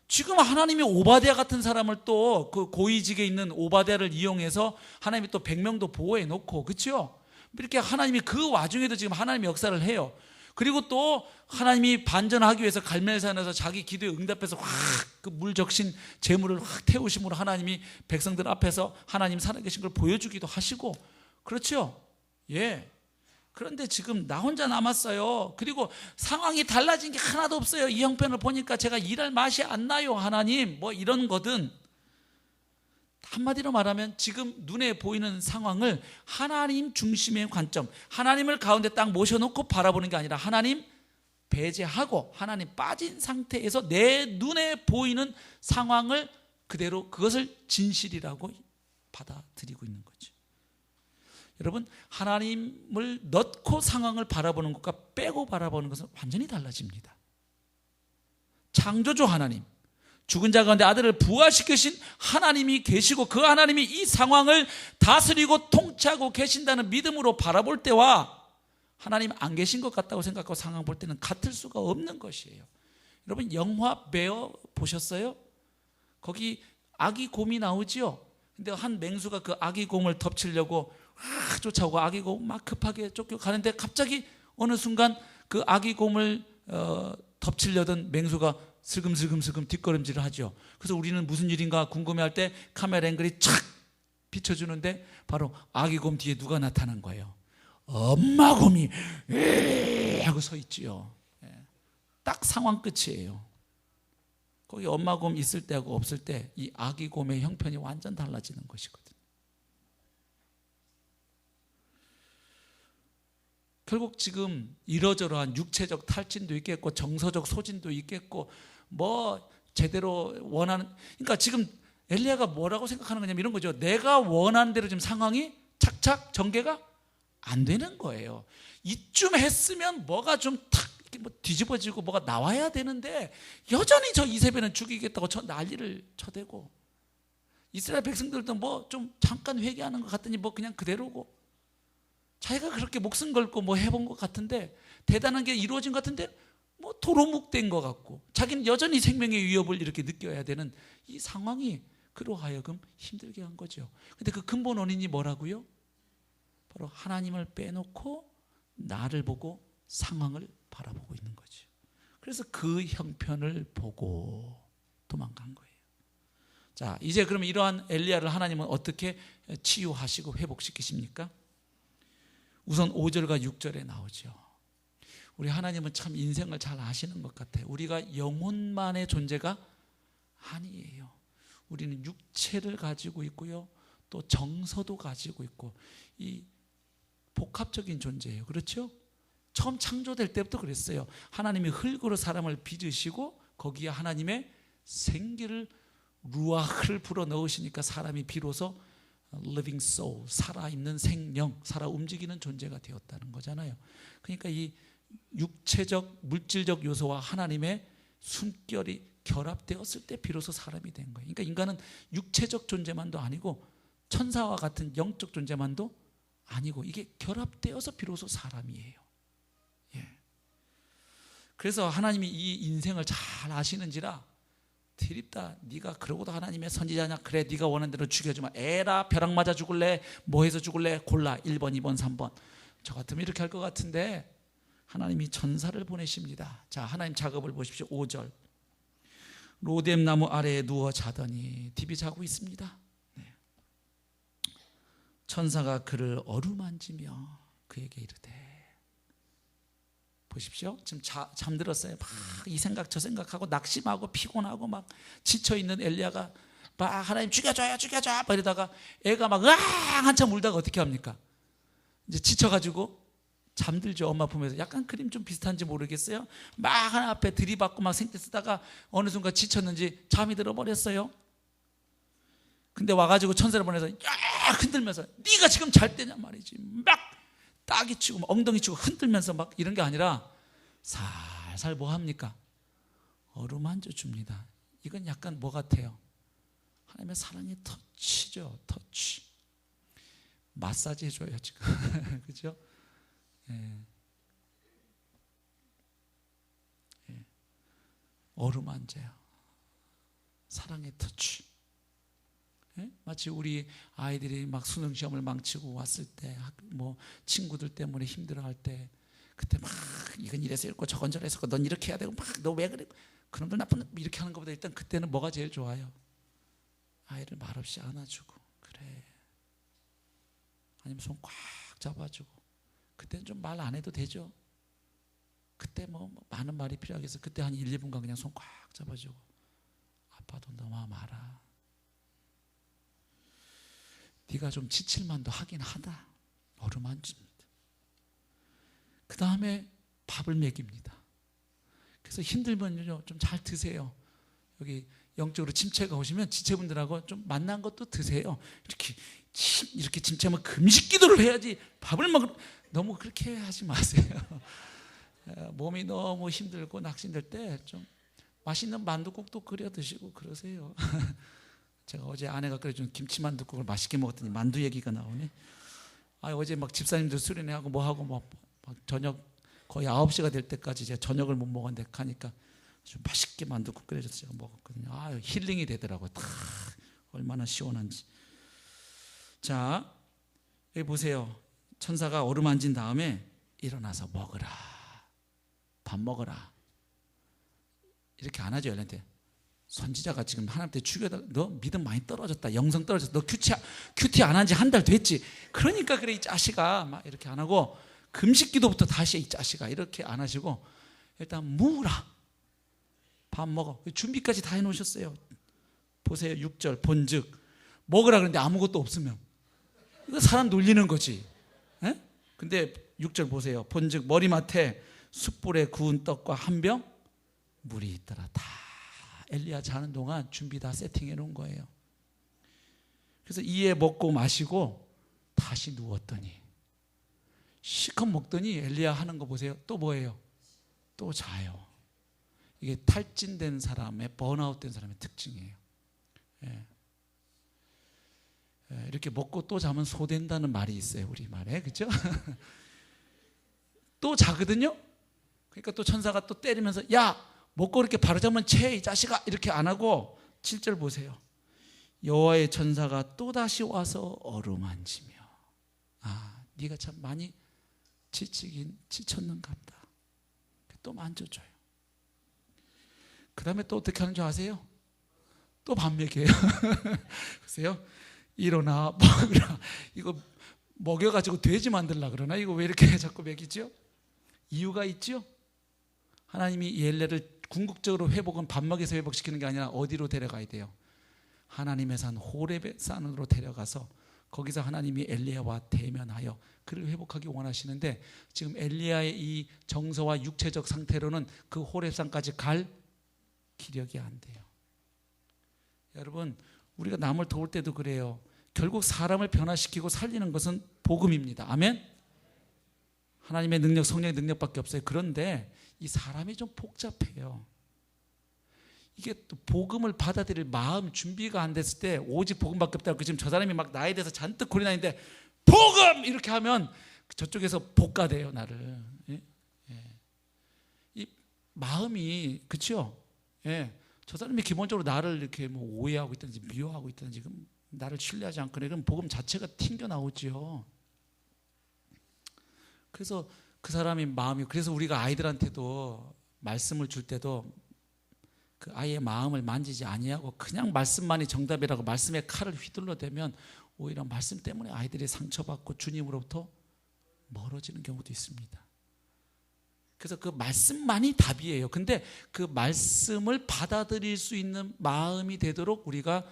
B: 지금 하나님이 오바댜 같은 사람을 또 그 고위직에 있는 오바댜를 이용해서 하나님이 또 100명도 보호해 놓고, 그렇죠? 이렇게 하나님이 그 와중에도 지금 하나님의 역사를 해요. 그리고 또 하나님이 반전하기 위해서 갈멜산에서 자기 기도에 응답해서 확 그 물 적신 재물을 확 태우심으로 하나님이 백성들 앞에서 하나님 살아계신 걸 보여주기도 하시고, 그렇죠? 예. 그런데 지금 나 혼자 남았어요. 그리고 상황이 달라진 게 하나도 없어요. 이 형편을 보니까 제가 일할 맛이 안 나요, 하나님. 뭐 이런 거든. 한마디로 말하면 지금 눈에 보이는 상황을 하나님 중심의 관점, 하나님을 가운데 딱 모셔놓고 바라보는 게 아니라 하나님 배제하고 하나님 빠진 상태에서 내 눈에 보이는 상황을 그대로 그것을 진실이라고 받아들이고 있는 거죠. 여러분, 하나님을 넣고 상황을 바라보는 것과 빼고 바라보는 것은 완전히 달라집니다. 창조주 하나님, 죽은 자 가운데 아들을 부활시키신 하나님이 계시고 그 하나님이 이 상황을 다스리고 통치하고 계신다는 믿음으로 바라볼 때와 하나님 안 계신 것 같다고 생각하고 상황 볼 때는 같을 수가 없는 것이에요. 여러분, 영화 베어 보셨어요? 거기 아기 곰이 나오지요. 근데 한 맹수가 그 아기 곰을 덮치려고 쫓아오고 아기 곰 막 급하게 쫓겨가는데 갑자기 어느 순간 그 아기 곰을 덮치려던 맹수가 슬금슬금 뒷걸음질을 하죠. 그래서 우리는 무슨 일인가 궁금해할 때 카메라 앵글이 착 비춰주는데 바로 아기 곰 뒤에 누가 나타난 거예요. 엄마 곰이 하고 서 있지요. 딱 상황 끝이에요. 거기 엄마 곰 있을 때하고 없을 때 이 아기 곰의 형편이 완전 달라지는 것이거든요. 결국 지금 이러저러한 육체적 탈진도 있겠고 정서적 소진도 있겠고 뭐 제대로 원하는, 그러니까 지금 엘리야가 뭐라고 생각하는 거냐면 이런 거죠. 내가 원하는 대로 지금 상황이 착착 전개가 안 되는 거예요. 이쯤 했으면 뭐가 좀 탁 뭐 뒤집어지고 뭐가 나와야 되는데 여전히 저 이세벨은 죽이겠다고 난리를 쳐대고 이스라엘 백성들도 뭐 좀 잠깐 회개하는 것 같더니 뭐 그냥 그대로고 자기가 그렇게 목숨 걸고 뭐 해본 것 같은데 대단한 게 이루어진 것 같은데 뭐 도루묵된 것 같고 자기는 여전히 생명의 위협을 이렇게 느껴야 되는 이 상황이 그로 하여금 힘들게 한 거죠. 근데 그 근본 원인이 뭐라고요? 바로 하나님을 빼놓고 나를 보고 상황을 바라보고 있는 거죠. 그래서 그 형편을 보고 도망간 거예요. 자, 이제 그럼 이러한 엘리야를 하나님은 어떻게 치유하시고 회복시키십니까? 우선 5절과 6절에 나오죠. 우리 하나님은 참 인생을 잘 아시는 것 같아요. 우리가 영혼만의 존재가 아니에요. 우리는 육체를 가지고 있고요, 또 정서도 가지고 있고 이 복합적인 존재예요. 그렇죠? 처음 창조될 때부터 그랬어요. 하나님이 흙으로 사람을 빚으시고 거기에 하나님의 생기를 루아흐를 불어 넣으시니까 사람이 비로소 living soul, 살아있는 생명, 살아 움직이는 존재가 되었다는 거잖아요. 그러니까 이 육체적 물질적 요소와 하나님의 숨결이 결합되었을 때 비로소 사람이 된 거예요. 그러니까 인간은 육체적 존재만도 아니고 천사와 같은 영적 존재만도 아니고 이게 결합되어서 비로소 사람이에요. 예. 그래서 하나님이 이 인생을 잘 아시는지라 드립다. 네가 그러고도 하나님의 선지자냐? 그래, 네가 원하는 대로 죽여주마. 에라, 벼락 맞아 죽을래? 뭐 해서 죽을래? 골라. 1번, 2번, 3번. 저 같으면 이렇게 할 것 같은데 하나님이 전사를 보내십니다. 자, 하나님 작업을 보십시오. 5절. 로뎀 나무 아래에 누워 자더니 딥이 자고 있습니다. 네. 천사가 그를 어루만지며 그에게 이르되, 보십시오. 지금 잠들었어요. 막 이 생각 저 생각하고 낙심하고 피곤하고 막 지쳐있는 엘리야가 막 하나님 죽여줘요 막 이러다가 애가 막 으앙 한참 울다가 어떻게 합니까? 이제 지쳐가지고 잠들죠. 엄마 품에서. 약간 그림 좀 비슷한지 모르겠어요. 막 하나 앞에 들이받고 막 생떼 쓰다가 어느 순간 지쳤는지 잠이 들어버렸어요. 근데 와가지고 천사를 보내서 야 흔들면서 네가 지금 잘 때냐 말이지. 막 따기 치고 막 엉덩이 치고 흔들면서 막 이런 게 아니라 살살 뭐 합니까? 어루만져 줍니다. 이건 약간 뭐 같아요? 하나님의 사랑의 터치죠. 터치. 마사지 해줘요 지금. 그죠? 예. 예. 어루만져요. 사랑의 터치. 예? 마치 우리 아이들이 막 수능 시험을 망치고 왔을 때, 뭐 친구들 때문에 힘들어할 때, 그때 막 이건 이래서 읽고 저건 저래서 넌 이렇게 해야 되고 막 너 왜 그래? 그놈들 나쁜 이렇게 하는 것보다 일단 그때는 뭐가 제일 좋아요? 아이를 말없이 안아주고, 그래. 아니면 손 꽉 잡아주고. 그때는 좀 말 안 해도 되죠. 그때 뭐 많은 말이 필요하겠어. 그때 한 1, 2분간 그냥 손 꽉 잡아주고, 아빠도 너무 마라. 네가 좀 지칠만도 하긴 하다. 어루만집니다. 그 다음에 밥을 먹입니다. 그래서 힘들면요 좀 잘 드세요. 여기 영적으로 침체가 오시면 지체분들하고 좀 만난 것도 드세요. 이렇게 침체하면 금식 기도를 해야지 밥을 너무 그렇게 하지 마세요. 몸이 너무 힘들고 낙심될 때 좀 맛있는 만둣국도 끓여 드시고 그러세요. 제가 어제 아내가 끓여준 김치만둣국을 맛있게 먹었더니 만두 얘기가 나오네. 어제 막 집사님들 수련회하고 뭐하고 막 저녁 거의 9시가 될 때까지 제가 저녁을 못 먹었는데 가니까 좀 맛있게 만둣국 끓여줘서 제가 먹었거든요. 힐링이 되더라고요. 얼마나 시원한지. 자, 여기 보세요. 천사가 어루만진 다음에 일어나서 먹으라. 밥 먹어라. 이렇게 안 하죠. 엘리한테. 선지자가 지금 하나님한테 죽여다, 너 믿음 많이 떨어졌다. 영성 떨어졌어. 너 큐티 안 한 지 한 달 됐지. 그러니까 그래 이 자식아. 막 이렇게 안 하고 금식 기도부터 다시 이 자식아. 이렇게 안 하시고 일단 무라. 밥 먹어. 준비까지 다 해놓으셨어요. 보세요. 6절 본즉 먹으라 그러는데 아무것도 없으면 이거 사람 놀리는 거지. 에? 근데 6절 보세요. 본즉 머리맡에 숯불에 구운 떡과 한 병 물이 있더라. 다 엘리야 자는 동안 준비 다 세팅해 놓은 거예요. 그래서 이에 먹고 마시고 다시 누웠더니 실컷 먹더니 엘리야 하는 거 보세요. 또 뭐예요? 또 자요. 이게 탈진된 사람의 번아웃된 사람의 특징이에요. 예. 이렇게 먹고 또 자면 소된다는 말이 있어요. 우리 말에. 그렇죠? 또 자거든요. 그러니까 또 천사가 또 때리면서 야 먹고 이렇게 바로 자면 채 이 자식아 이렇게 안 하고 7절 보세요. 여호와의 천사가 또다시 와서 어루만지며 네가 참 많이 지치긴 지쳤는갑다. 또 만져줘요. 그 다음에 또 어떻게 하는 줄 아세요? 또 밥 먹여요. 보세요. 일어나 먹으라. 이거 먹여가지고 돼지 만들려고 그러나? 이거 왜 이렇게 자꾸 먹이죠? 이유가 있죠? 하나님이 이 엘리야를 궁극적으로 회복은 밥 먹여서 회복시키는 게 아니라 어디로 데려가야 돼요? 하나님의 산 호렙의 산으로 데려가서 거기서 하나님이 엘리야와 대면하여 그를 회복하기 원하시는데 지금 엘리야의 이 정서와 육체적 상태로는 그 호렙산까지 갈 기력이 안 돼요. 여러분 우리가 남을 도울 때도 그래요. 결국 사람을 변화시키고 살리는 것은 복음입니다. 아멘? 하나님의 능력, 성령의 능력밖에 없어요. 그런데 이 사람이 좀 복잡해요. 이게 또 복음을 받아들일 마음 준비가 안 됐을 때 오직 복음밖에 없다고 지금 저 사람이 막 나에 대해서 잔뜩 고린다는데 복음! 이렇게 하면 저쪽에서 복가돼요 나를. 예? 예. 이 마음이 그렇죠? 예. 저 사람이 기본적으로 나를 이렇게 뭐 오해하고 있든지 미워하고 있든지 나를 신뢰하지 않거나 그럼 복음 자체가 튕겨 나오죠. 그래서 그 사람의 마음이 그래서 우리가 아이들한테도 말씀을 줄 때도 그 아이의 마음을 만지지 아니하고 그냥 말씀만이 정답이라고 말씀의 칼을 휘둘러 대면 오히려 말씀 때문에 아이들이 상처받고 주님으로부터 멀어지는 경우도 있습니다. 그래서 그 말씀만이 답이에요. 근데 그 말씀을 받아들일 수 있는 마음이 되도록 우리가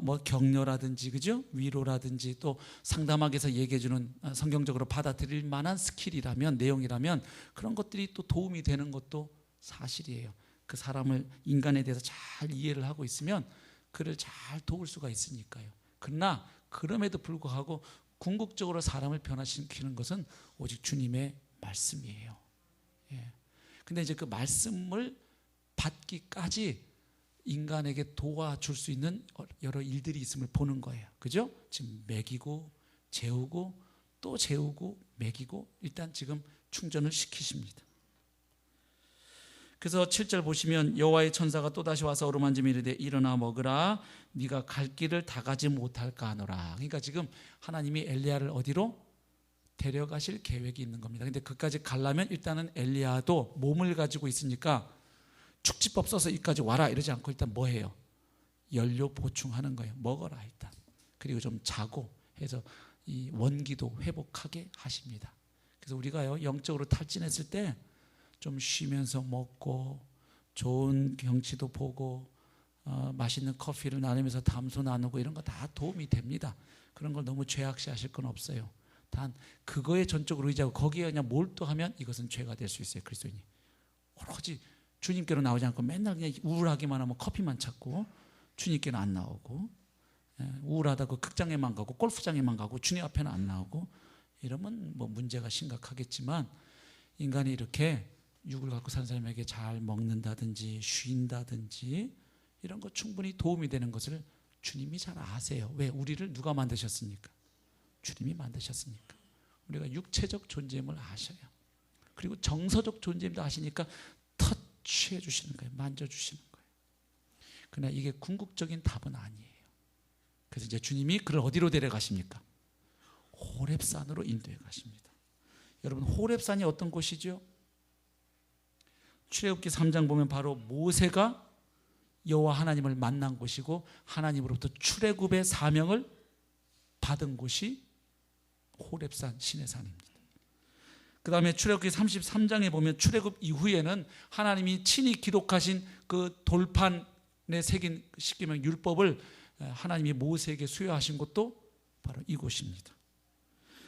B: 뭐 격려라든지 그죠? 위로라든지 또 상담하기 위해서 얘기해주는 성경적으로 받아들일 만한 스킬이라면 내용이라면 그런 것들이 또 도움이 되는 것도 사실이에요. 그 사람을 인간에 대해서 잘 이해를 하고 있으면 그를 잘 도울 수가 있으니까요. 그러나 그럼에도 불구하고 궁극적으로 사람을 변화시키는 것은 오직 주님의 말씀이에요. 예. 근데 이제 그 말씀을 받기까지 인간에게 도와줄 수 있는 여러 일들이 있음을 보는 거예요. 그죠? 지금 먹이고 재우고 또 재우고 먹이고 일단 지금 충전을 시키십니다. 그래서 7절 보시면 여호와의 천사가 또다시 와서 어루만지며 이르되 일어나 먹으라 네가 갈 길을 다 가지 못할까 하노라. 그러니까 지금 하나님이 엘리야를 어디로? 데려가실 계획이 있는 겁니다. 근데 그까지 가려면 일단은 엘리야도 몸을 가지고 있으니까 축지법 써서 이까지 와라 이러지 않고 일단 뭐 해요? 연료 보충하는 거예요. 먹어라 일단. 그리고 좀 자고 해서 이 원기도 회복하게 하십니다. 그래서 우리가요 영적으로 탈진했을 때 좀 쉬면서 먹고 좋은 경치도 보고 맛있는 커피를 나누면서 담소 나누고 이런 거 다 도움이 됩니다. 그런 걸 너무 죄악시하실 건 없어요. 단 그거에 전적으로 의지하고 거기에 그냥 몰두하면 이것은 죄가 될 수 있어요. 그리스도인이 오로지 주님께로 나오지 않고 맨날 그냥 우울하기만 하면 커피만 찾고 주님께는 안 나오고, 우울하다고 극장에만 가고 골프장에만 가고 주님 앞에는 안 나오고 이러면 뭐 문제가 심각하겠지만, 인간이 이렇게 육을 갖고 사는 사람에게 잘 먹는다든지 쉰다든지 이런 거 충분히 도움이 되는 것을 주님이 잘 아세요. 왜? 우리를 누가 만드셨습니까? 주님이 만드셨으니까. 우리가 육체적 존재임을 아셔요. 그리고 정서적 존재임도 아시니까 터치해 주시는 거예요. 만져주시는 거예요. 그러나 이게 궁극적인 답은 아니에요. 그래서 이제 주님이 그를 어디로 데려가십니까? 호렙산으로 인도해 가십니다. 여러분, 호렙산이 어떤 곳이죠? 출애굽기 3장 보면 바로 모세가 여호와 하나님을 만난 곳이고 하나님으로부터 출애굽의 사명을 받은 곳이 호렙산 시내산입니다. 그 다음에 출애굽기 33장에 보면 출애굽 이후에는 하나님이 친히 기록하신 그 돌판에 새긴 십계명 율법을 하나님이 모세에게 수여하신 곳도 바로 이곳입니다.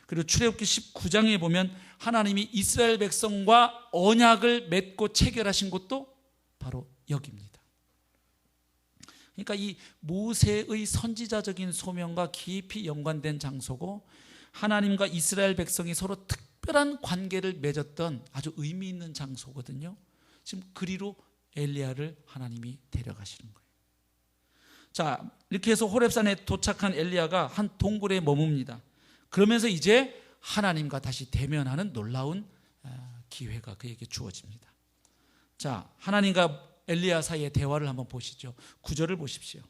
B: 그리고 출애굽기 19장에 보면 하나님이 이스라엘 백성과 언약을 맺고 체결하신 곳도 바로 여기입니다. 그러니까 이 모세의 선지자적인 소명과 깊이 연관된 장소고, 하나님과 이스라엘 백성이 서로 특별한 관계를 맺었던 아주 의미 있는 장소거든요. 지금 그리로 엘리야를 하나님이 데려가시는 거예요. 자, 이렇게 해서 호렙산에 도착한 엘리야가 한 동굴에 머뭅니다. 그러면서 이제 하나님과 다시 대면하는 놀라운 기회가 그에게 주어집니다. 자, 하나님과 엘리야 사이의 대화를 한번 보시죠. 9절을 보십시오.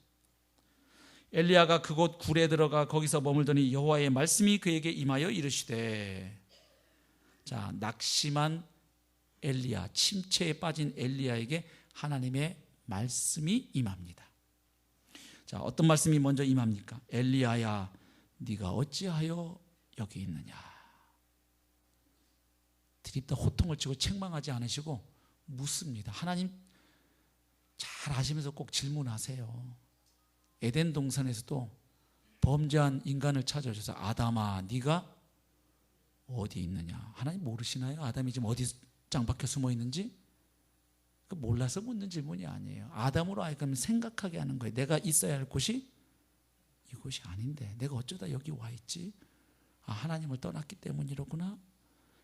B: 엘리야가 그곳 굴에 들어가 거기서 머물더니 여호와의 말씀이 그에게 임하여 이르시되. 자, 낙심한 엘리야, 침체에 빠진 엘리야에게 하나님의 말씀이 임합니다. 자, 어떤 말씀이 먼저 임합니까? 엘리야야, 네가 어찌하여 여기 있느냐. 드립다 호통을 치고 책망하지 않으시고 묻습니다. 하나님 잘 아시면서 꼭 질문하세요. 에덴 동산에서도 범죄한 인간을 찾아오셔서 아담아, 네가 어디 있느냐. 하나님 모르시나요? 아담이 지금 어디 짱박혀 숨어 있는지? 몰라서 묻는 질문이 아니에요. 아담으로 하여금 생각하게 하는 거예요. 내가 있어야 할 곳이 이곳이 아닌데 내가 어쩌다 여기 와 있지? 아, 하나님을 떠났기 때문이로구나.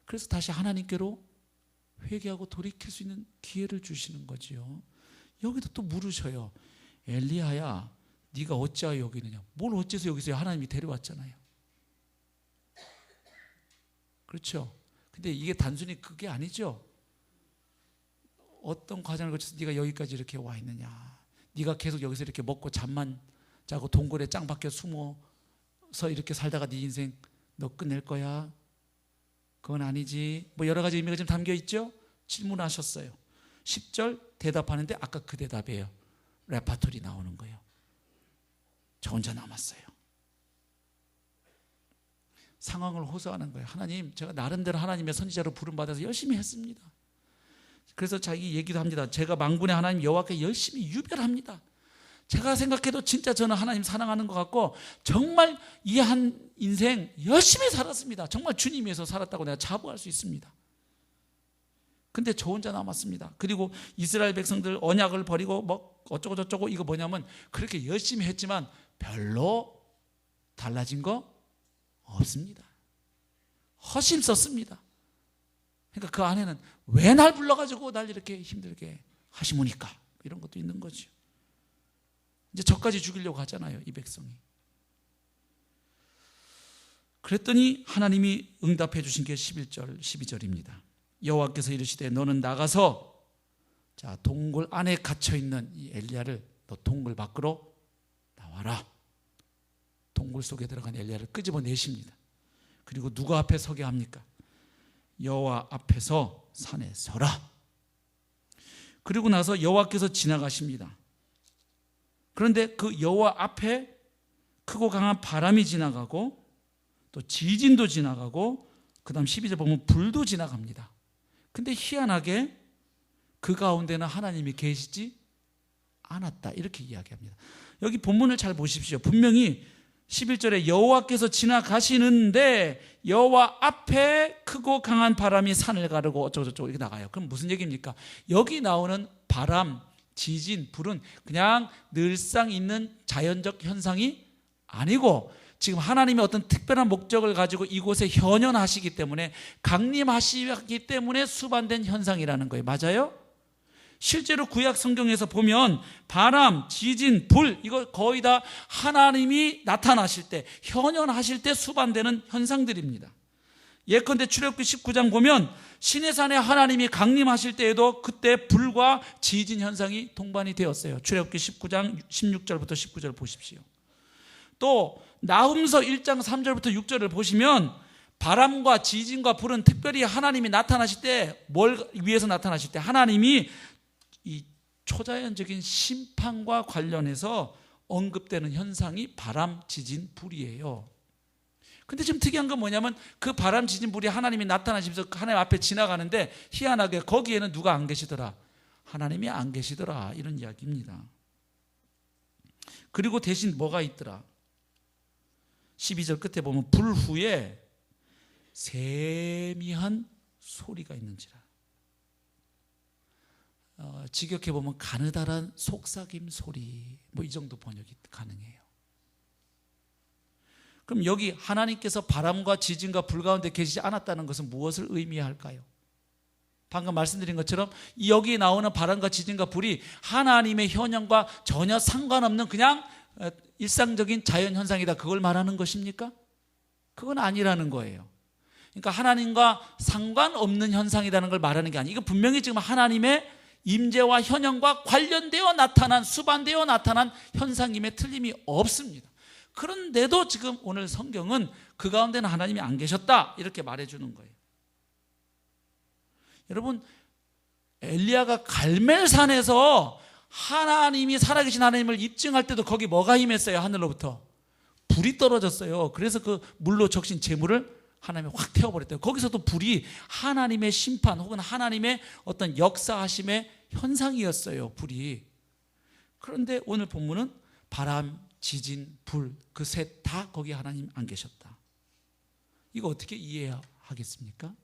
B: 그래서 다시 하나님께로 회개하고 돌이킬 수 있는 기회를 주시는 거지요. 여기도 또 물으셔요. 엘리야야, 네가 어찌하여 여기 있느냐. 뭘 어째서 여기 있어요? 하나님이 데려왔잖아요. 그렇죠? 근데 이게 단순히 그게 아니죠. 어떤 과정을 거쳐서 네가 여기까지 이렇게 와 있느냐. 네가 계속 여기서 이렇게 먹고 잠만 자고 동굴에 짱 박혀 숨어서 이렇게 살다가 네 인생 너 끝낼 거야? 그건 아니지. 뭐 여러 가지 의미가 좀 담겨 있죠? 질문하셨어요. 10절 대답하는데 아까 그 대답이에요. 레파토리 나오는 거예요. 저 혼자 남았어요. 상황을 호소하는 거예요. 하나님, 제가 나름대로 하나님의 선지자로 부름받아서 열심히 했습니다. 그래서 자기 얘기도 합니다. 제가 만군의 하나님 여호와께 열심히 유별합니다. 제가 생각해도 진짜 저는 하나님 사랑하는 것 같고 정말 이 한 인생 열심히 살았습니다. 정말 주님 위해서 살았다고 내가 자부할 수 있습니다. 근데 저 혼자 남았습니다. 그리고 이스라엘 백성들 언약을 버리고 뭐 어쩌고 저쩌고 이거 뭐냐면 그렇게 열심히 했지만 별로 달라진 거 없습니다. 허심 썼습니다. 그러니까 그 안에는 왜 날 불러가지고 날 이렇게 힘들게 하시모니까 이런 것도 있는 거죠. 이제 저까지 죽이려고 하잖아요, 이 백성이. 그랬더니 하나님이 응답해 주신 게 11절, 12절입니다. 여호와께서 이르시되 너는 나가서 자 동굴 안에 갇혀있는 이 엘리야를 너 동굴 밖으로 나와라. 동굴 속에 들어간 엘리야를 끄집어내십니다. 그리고 누가 앞에 서게 합니까? 여호와 앞에서 산에 서라. 그리고 나서 여호와께서 지나가십니다. 그런데 그 여호와 앞에 크고 강한 바람이 지나가고 또 지진도 지나가고 그 다음 12절 보면 불도 지나갑니다. 근데 희한하게 그 가운데는 하나님이 계시지 않았다 이렇게 이야기합니다. 여기 본문을 잘 보십시오. 분명히 11절에 여호와께서 지나가시는데 여호와 앞에 크고 강한 바람이 산을 가르고 어쩌고저쩌고 이렇게 나가요. 그럼 무슨 얘기입니까? 여기 나오는 바람, 지진, 불은 그냥 늘상 있는 자연적 현상이 아니고 지금 하나님의 어떤 특별한 목적을 가지고 이곳에 현현하시기 때문에 강림하시기 때문에 수반된 현상이라는 거예요. 맞아요? 실제로 구약 성경에서 보면 바람, 지진, 불 이거 거의 다 하나님이 나타나실 때 현현하실 때 수반되는 현상들입니다. 예컨대 출애굽기 19장 보면 시내산에 하나님이 강림하실 때에도 그때 불과 지진 현상이 동반이 되었어요. 출애굽기 19장 16절부터 19절 보십시오. 또 나훔서 1장 3절부터 6절을 보시면 바람과 지진과 불은 특별히 하나님이 나타나실 때 뭘 위해서 나타나실 때 하나님이 이 초자연적인 심판과 관련해서 언급되는 현상이 바람, 지진, 불이에요. 근데 지금 특이한 건 뭐냐면 그 바람, 지진, 불이 하나님이 나타나시면서 하나님 앞에 지나가는데 희한하게 거기에는 누가 안 계시더라? 하나님이 안 계시더라. 이런 이야기입니다. 그리고 대신 뭐가 있더라? 12절 끝에 보면 불 후에 세미한 소리가 있는지라. 직역해 보면 가느다란 속삭임 소리, 뭐 이 정도 번역이 가능해요. 그럼 여기 하나님께서 바람과 지진과 불 가운데 계시지 않았다는 것은 무엇을 의미할까요? 방금 말씀드린 것처럼 여기 나오는 바람과 지진과 불이 하나님의 현현과 전혀 상관없는 그냥 일상적인 자연현상이다, 그걸 말하는 것입니까? 그건 아니라는 거예요. 그러니까 하나님과 상관없는 현상이라는 걸 말하는 게 아니에요. 이거 분명히 지금 하나님의 임재와 현현과 관련되어 나타난, 수반되어 나타난 현상임에 틀림이 없습니다. 그런데도 지금 오늘 성경은 그 가운데는 하나님이 안 계셨다 이렇게 말해주는 거예요. 여러분, 엘리야가 갈멜산에서 하나님이 살아계신 하나님을 입증할 때도 거기 뭐가 임했어요? 하늘로부터 불이 떨어졌어요. 그래서 그 물로 적신 재물을 하나님이 확 태워버렸대요. 거기서도 불이 하나님의 심판 혹은 하나님의 어떤 역사하심의 현상이었어요. 불이. 그런데 오늘 본문은 바람, 지진, 불 그 셋 다 거기 하나님 안 계셨다. 이거 어떻게 이해하겠습니까?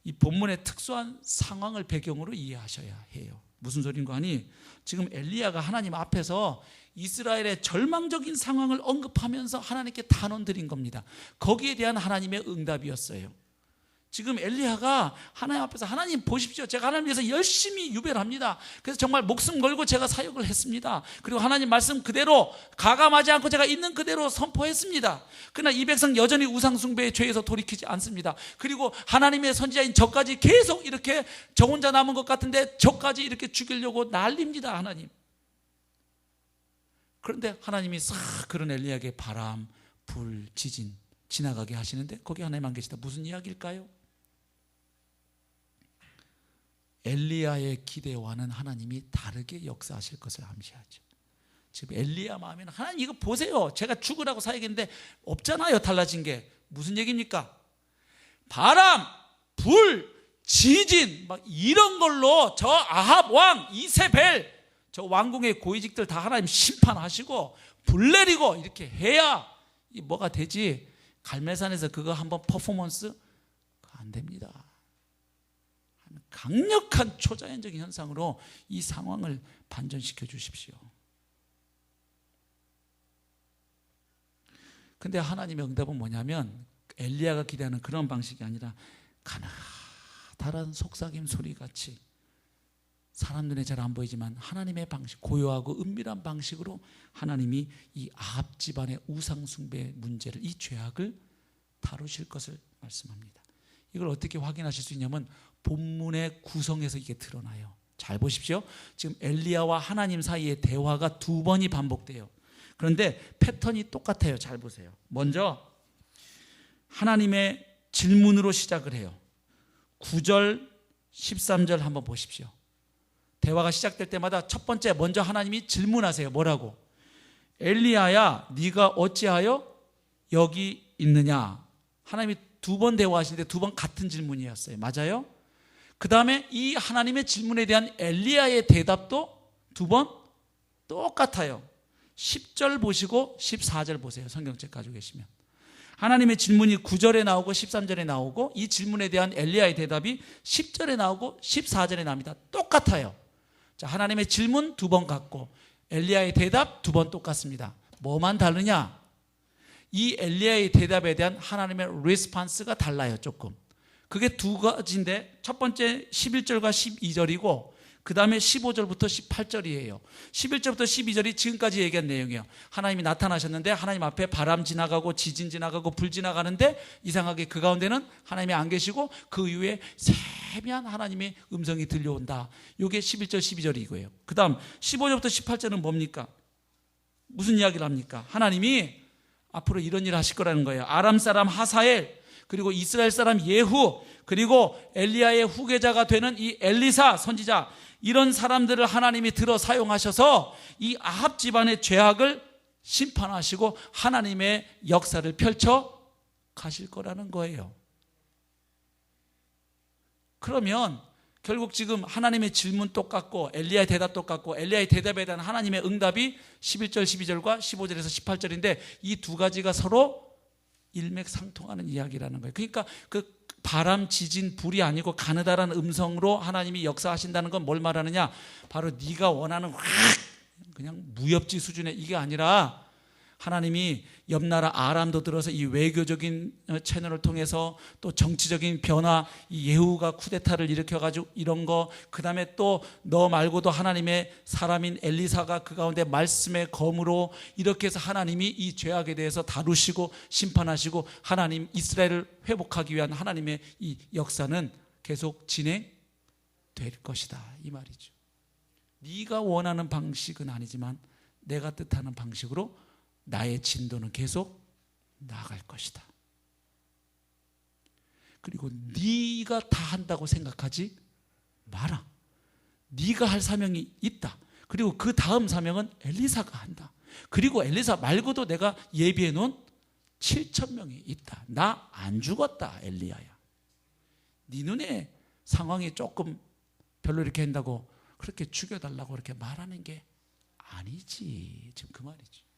B: 이 본문의 특수한 상황을 배경으로 이해하셔야 해요. 무슨 소린가 하니 지금 엘리야가 하나님 앞에서 이스라엘의 절망적인 상황을 언급하면서 하나님께 단언 드린 겁니다. 거기에 대한 하나님의 응답이었어요. 지금 엘리야가 하나님 앞에서 하나님 보십시오, 제가 하나님 위해서 열심히 유배를 합니다. 그래서 정말 목숨 걸고 제가 사역을 했습니다. 그리고 하나님 말씀 그대로 가감하지 않고 제가 있는 그대로 선포했습니다. 그러나 이 백성 여전히 우상숭배의 죄에서 돌이키지 않습니다. 그리고 하나님의 선지자인 저까지 계속 이렇게 저 혼자 남은 것 같은데 저까지 이렇게 죽이려고 난립니다. 하나님. 그런데 하나님이 싹 그런 엘리야에게 바람, 불, 지진 지나가게 하시는데 거기 하나님 안 계시다. 무슨 이야기일까요? 엘리야의 기대와는 하나님이 다르게 역사하실 것을 암시하죠. 지금 엘리야 마음에는 하나님 이거 보세요, 제가 죽으라고 사역했는데 없잖아요. 달라진 게 무슨 얘기입니까? 바람, 불, 지진 막 이런 걸로 저 아합 왕 이세벨 저 왕궁의 고위직들 다 하나님 심판하시고 불 내리고 이렇게 해야 이 뭐가 되지. 갈멜산에서 그거 한번 퍼포먼스 안 됩니다. 강력한 초자연적인 현상으로 이 상황을 반전시켜 주십시오. 근데 하나님의 응답은 뭐냐면 엘리야가 기대하는 그런 방식이 아니라 가나다란 속삭임 소리같이 사람 눈에 잘 안 보이지만 하나님의 방식, 고요하고 은밀한 방식으로 하나님이 이 아합 집안의 우상 숭배 문제를, 이 죄악을 다루실 것을 말씀합니다. 이걸 어떻게 확인하실 수 있냐면 본문의 구성에서 이게 드러나요. 잘 보십시오. 지금 엘리야와 하나님 사이의 대화가 두 번이 반복돼요. 그런데 패턴이 똑같아요. 잘 보세요. 먼저 하나님의 질문으로 시작을 해요. 9절, 13절 한번 보십시오. 대화가 시작될 때마다 첫 번째 먼저 하나님이 질문하세요. 뭐라고? 엘리야야, 네가 어찌하여 여기 있느냐? 하나님이 두 번 대화하시는데 두 번 같은 질문이었어요. 맞아요? 그 다음에 이 하나님의 질문에 대한 엘리야의 대답도 두 번 똑같아요. 10절 보시고 14절 보세요. 성경책 가지고 계시면. 하나님의 질문이 9절에 나오고 13절에 나오고 이 질문에 대한 엘리야의 대답이 10절에 나오고 14절에 나옵니다. 똑같아요. 자, 하나님의 질문 2번 같고 엘리야의 대답 2번 똑같습니다. 뭐만 다르냐? 이 엘리야의 대답에 대한 하나님의 리스폰스가 달라요. 조금. 그게 2가지인데 첫 번째 11절과 12절이고 그 다음에 15절부터 18절이에요. 11절부터 12절이 지금까지 얘기한 내용이에요. 하나님이 나타나셨는데 하나님 앞에 바람 지나가고 지진 지나가고 불 지나가는데 이상하게 그 가운데는 하나님이 안 계시고 그 이후에 세미한 하나님의 음성이 들려온다. 이게 11절 12절이 이거예요. 그 다음 15절부터 18절은 뭡니까? 무슨 이야기를 합니까? 하나님이 앞으로 이런 일을 하실 거라는 거예요. 아람 사람 하사엘, 그리고 이스라엘 사람 예후, 그리고 엘리야의 후계자가 되는 이 엘리사 선지자, 이런 사람들을 하나님이 들어 사용하셔서 이 아합 집안의 죄악을 심판하시고 하나님의 역사를 펼쳐 가실 거라는 거예요. 그러면 결국 지금 하나님의 질문 똑같고 엘리야의 대답 똑같고 엘리야의 대답에 대한 하나님의 응답이 11절 12절과 15절에서 18절인데 이 2가지가 서로 일맥상통하는 이야기라는 거예요. 그러니까 그 바람, 지진, 불이 아니고 가느다란 음성으로 하나님이 역사하신다는 건 뭘 말하느냐? 바로 네가 원하는 그냥 무협지 수준의 이게 아니라 하나님이 옆나라 아람도 들어서 이 외교적인 채널을 통해서 또 정치적인 변화, 이 예후가 쿠데타를 일으켜가지고 이런 거, 그 다음에 또 너 말고도 하나님의 사람인 엘리사가 그 가운데 말씀의 검으로 이렇게 해서 하나님이 이 죄악에 대해서 다루시고 심판하시고 하나님 이스라엘을 회복하기 위한 하나님의 이 역사는 계속 진행될 것이다 이 말이죠. 네가 원하는 방식은 아니지만 내가 뜻하는 방식으로 나의 진도는 계속 나아갈 것이다. 그리고 네가 다 한다고 생각하지 마라. 네가 할 사명이 있다. 그리고 그 다음 사명은 엘리사가 한다. 그리고 엘리사 말고도 내가 예비해 놓은 7,000명이 있다. 나 안 죽었다 엘리야야. 네 눈에 상황이 조금 별로 이렇게 한다고 그렇게 죽여달라고 그렇게 말하는 게 아니지. 지금 그 말이지.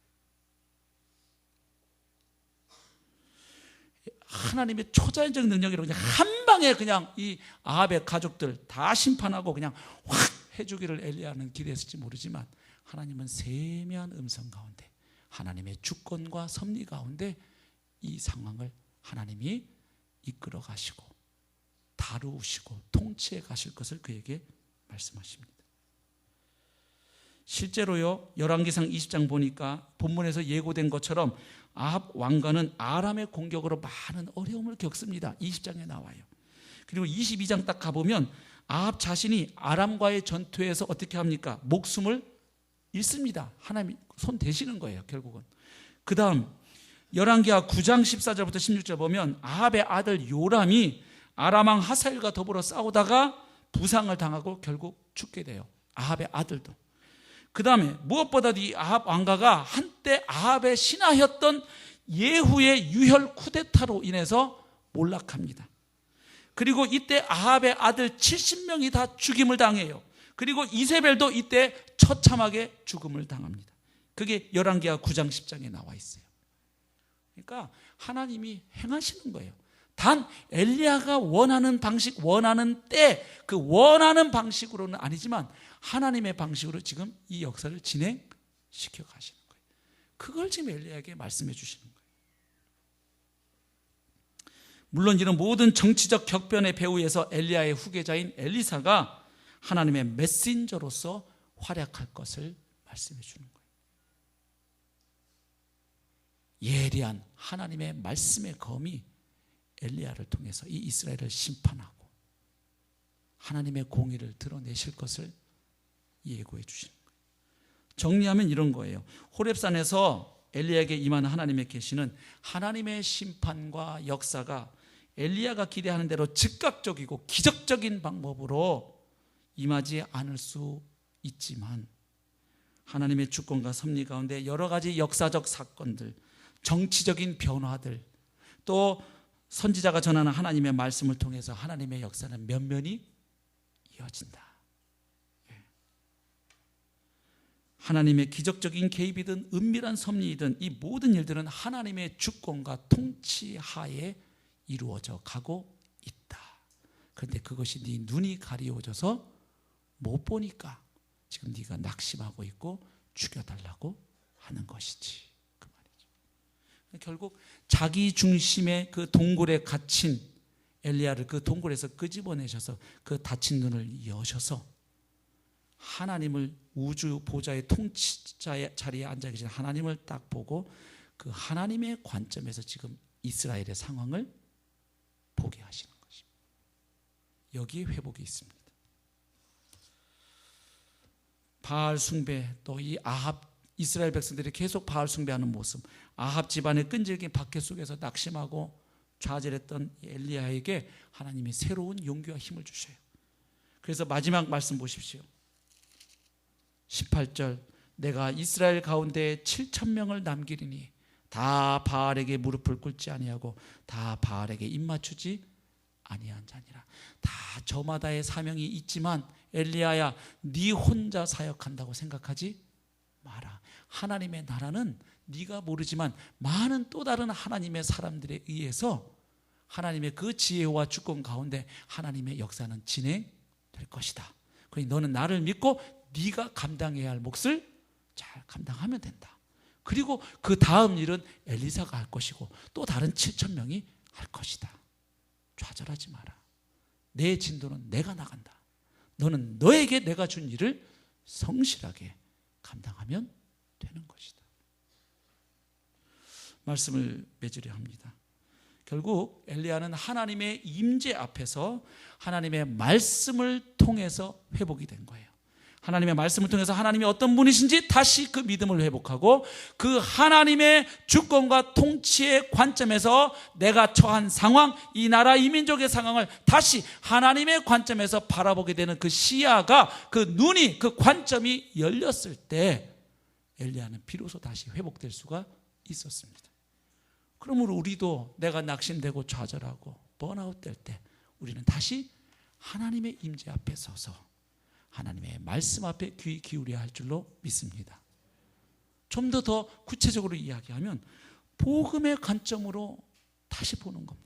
B: 하나님의 초자연적 능력이로 그냥 한 방에 그냥 이 아합의 가족들 다 심판하고 그냥 확 해주기를 엘리야는 기대했을지 모르지만 하나님은 세미한 음성 가운데 하나님의 주권과 섭리 가운데 이 상황을 하나님이 이끌어 가시고 다루시고 통치해 가실 것을 그에게 말씀하십니다. 실제로요, 열왕기상 20장 보니까 본문에서 예고된 것처럼 아합 왕가는 아람의 공격으로 많은 어려움을 겪습니다. 20장에 나와요. 그리고 22장 딱 가보면 아합 자신이 아람과의 전투에서 어떻게 합니까? 목숨을 잃습니다. 하나님이 손 대시는 거예요, 결국은. 그 다음 열왕기하 9장 14절부터 16절 보면 아합의 아들 요람이 아람왕 하사엘과 더불어 싸우다가 부상을 당하고 결국 죽게 돼요. 아합의 아들도. 그 다음에 무엇보다도 이 아합 왕가가 한때 아합의 신하였던 예후의 유혈 쿠데타로 인해서 몰락합니다. 그리고 이때 아합의 아들 70명이 다 죽임을 당해요. 그리고 이세벨도 이때 처참하게 죽음을 당합니다. 그게 열왕기하 9장 10장에 나와 있어요. 그러니까 하나님이 행하시는 거예요. 단 엘리야가 원하는 방식, 원하는 때 그 원하는 방식으로는 아니지만 하나님의 방식으로 지금 이 역사를 진행시켜 가시는 거예요. 그걸 지금 엘리야에게 말씀해 주시는 거예요. 물론 이런 모든 정치적 격변의 배후에서 엘리야의 후계자인 엘리사가 하나님의 메신저로서 활약할 것을 말씀해 주는 거예요. 예리한 하나님의 말씀의 검이 엘리야를 통해서 이 이스라엘을 심판하고 하나님의 공의를 드러내실 것을 예고해 주시는 거예요. 정리하면 이런 거예요. 호렙산에서 엘리야에게 임하는 하나님의 계시는 하나님의 심판과 역사가 엘리야가 기대하는 대로 즉각적이고 기적적인 방법으로 임하지 않을 수 있지만 하나님의 주권과 섭리 가운데 여러 가지 역사적 사건들, 정치적인 변화들, 또 선지자가 전하는 하나님의 말씀을 통해서 하나님의 역사는 면면이 이어진다. 하나님의 기적적인 개입이든 은밀한 섭리이든 이 모든 일들은 하나님의 주권과 통치 하에 이루어져 가고 있다. 그런데 그것이 네 눈이 가리워져서 못 보니까 지금 네가 낙심하고 있고 죽여달라고 하는 것이지, 그 말이죠. 결국 자기 중심의 그 동굴에 갇힌 엘리야를 그 동굴에서 끄집어내셔서 그 닫힌 눈을 여셔서 하나님을 우주 보좌의 통치자의 자리에 앉아 계신 하나님을 딱 보고 그 하나님의 관점에서 지금 이스라엘의 상황을 보게 하시는 것입니다. 여기에 회복이 있습니다. 바알 숭배, 또 이 아합, 이스라엘 백성들이 계속 바알 숭배하는 모습, 아합 집안의 끈질긴 박해 속에서 낙심하고 좌절했던 엘리야에게 하나님이 새로운 용기와 힘을 주셔요. 그래서 마지막 말씀 보십시오. 18절, 내가 이스라엘 가운데 7,000명을 남기리니 다 바알에게 무릎을 꿇지 아니하고 다 바알에게 입맞추지 아니한 자니라. 다 저마다의 사명이 있지만 엘리야야, 네 혼자 사역한다고 생각하지 마라. 하나님의 나라는 네가 모르지만 많은 또 다른 하나님의 사람들에 의해서 하나님의 그 지혜와 주권 가운데 하나님의 역사는 진행될 것이다. 그러니 너는 나를 믿고 네가 감당해야 할 몫을 잘 감당하면 된다. 그리고 그 다음 일은 엘리사가 할 것이고 또 다른 7,000명이 할 것이다. 좌절하지 마라. 내 진도는 내가 나간다. 너는 너에게 내가 준 일을 성실하게 감당하면 되는 것이다. 말씀을 맺으려 합니다. 결국 엘리야는 하나님의 임재 앞에서 하나님의 말씀을 통해서 회복이 된 거예요. 하나님의 말씀을 통해서 하나님이 어떤 분이신지 다시 그 믿음을 회복하고 그 하나님의 주권과 통치의 관점에서 내가 처한 상황, 이 나라 이 민족의 상황을 다시 하나님의 관점에서 바라보게 되는 그 시야가, 그 눈이, 그 관점이 열렸을 때 엘리야는 비로소 다시 회복될 수가 있었습니다. 그러므로 우리도 내가 낙심되고 좌절하고 번아웃 될 때 우리는 다시 하나님의 임재 앞에 서서 하나님의 말씀 앞에 귀 기울여야 할 줄로 믿습니다. 좀 더 구체적으로 이야기하면 복음의 관점으로 다시 보는 겁니다.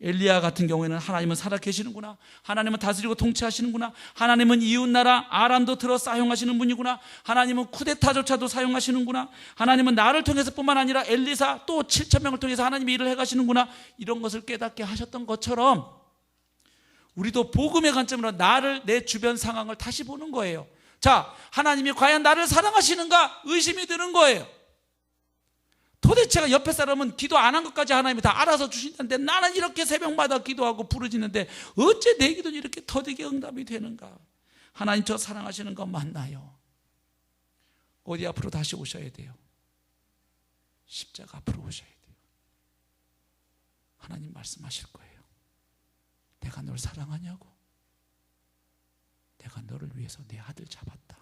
B: 엘리야 같은 경우에는 하나님은 살아계시는구나, 하나님은 다스리고 통치하시는구나, 하나님은 이웃나라 아람도 들어 사용하시는 분이구나, 하나님은 쿠데타조차도 사용하시는구나, 하나님은 나를 통해서 뿐만 아니라 엘리사 또 7,000명을 통해서 하나님이 일을 해가시는구나, 이런 것을 깨닫게 하셨던 것처럼 우리도 복음의 관점으로 나를, 내 주변 상황을 다시 보는 거예요. 자, 하나님이 과연 나를 사랑하시는가 의심이 드는 거예요. 도대체가 옆에 사람은 기도 안 한 것까지 하나님이 다 알아서 주신다는데 나는 이렇게 새벽마다 기도하고 부르짖는데 어째 내 기도는 이렇게 더디게 응답이 되는가? 하나님 저 사랑하시는 거 맞나요? 어디 앞으로 다시 오셔야 돼요? 십자가 앞으로 오셔야 돼요. 하나님 말씀하실 거예요. 내가 널 사랑하냐고? 내가 너를 위해서 내 아들 잡았다.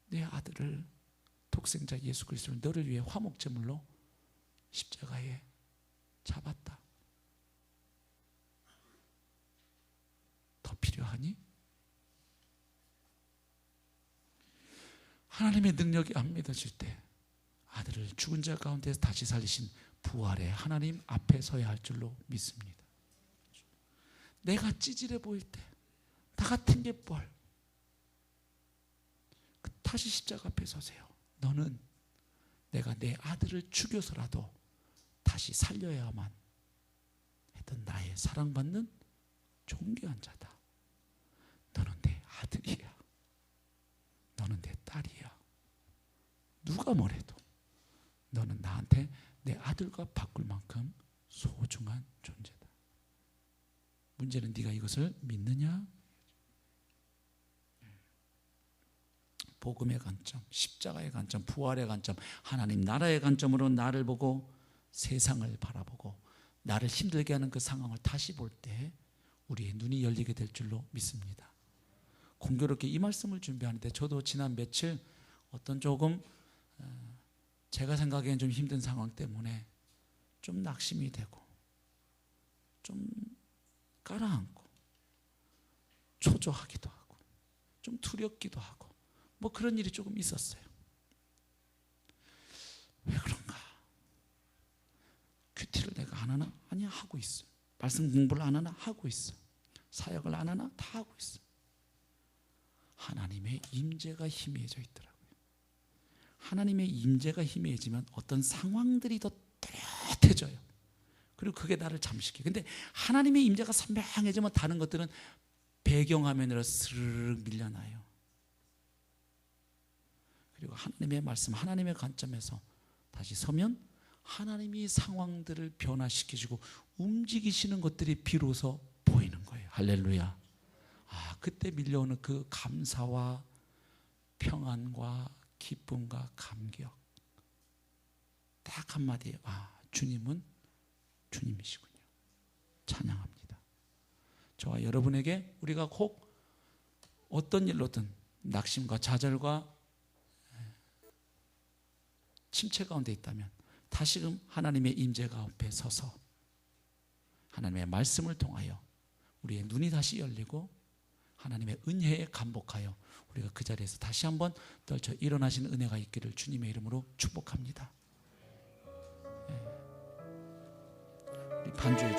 B: 내 아들을, 독생자 예수 그리스도를 너를 위해 화목제물로 십자가에 잡았다. 더 필요하니? 하나님의 능력이 안 믿어질 때 아들을 죽은 자 가운데서 다시 살리신 부활의 하나님 앞에 서야 할 줄로 믿습니다. 내가 찌질해 보일 때, 나 같은 게 뻘, 다시 십자가 앞에 서세요. 너는 내가 내 아들을 죽여서라도 다시 살려야만 했던 나의 사랑받는 존귀한 자다. 너는 내 아들이야. 너는 내 딸이야. 누가 뭐래도 너는 나한테 내 아들과 바꿀 만큼 소중한 존재다. 문제는 네가 이것을 믿느냐? 복음의 관점, 십자가의 관점, 부활의 관점, 하나님 나라의 관점으로 나를 보고 세상을 바라보고 나를 힘들게 하는 그 상황을 다시 볼 때 우리의 눈이 열리게 될 줄로 믿습니다. 공교롭게 이 말씀을 준비하는데 저도 지난 며칠 어떤 조금 제가 생각하기엔 좀 힘든 상황 때문에 좀 낙심이 되고 좀 가라앉고 초조하기도 하고 좀 두렵기도 하고 뭐 그런 일이 조금 있었어요. 왜 그런가? 큐티를 내가 안 하나? 아니야, 하고 있어. 말씀 공부를 안 하나? 하고 있어. 사역을 안 하나? 다 하고 있어. 하나님의 임재가 희미해져 있더라고요. 하나님의 임재가 희미해지면 어떤 상황들이 더 뚜렷해져요. 그리고 그게 나를 잠식해. 근데 하나님의 임재가 선명해지면 다른 것들은 배경화면으로 스르륵 밀려나요. 그리고 하나님의 말씀, 하나님의 관점에서 다시 서면 하나님이 상황들을 변화시키시고 움직이시는 것들이 비로소 보이는 거예요. 할렐루야. 그때 밀려오는 그 감사와 평안과 기쁨과 감격. 딱 한마디에 주님은 주님이시군요. 찬양합니다. 저와 여러분에게 우리가 혹 어떤 일로든 낙심과 좌절과 침체 가운데 있다면 다시금 하나님의 임재가 앞에 서서 하나님의 말씀을 통하여 우리의 눈이 다시 열리고 하나님의 은혜에 감복하여 우리가 그 자리에서 다시 한번 떨쳐 일어나시는 은혜가 있기를 주님의 이름으로 축복합니다. 우리 반주해 주시죠.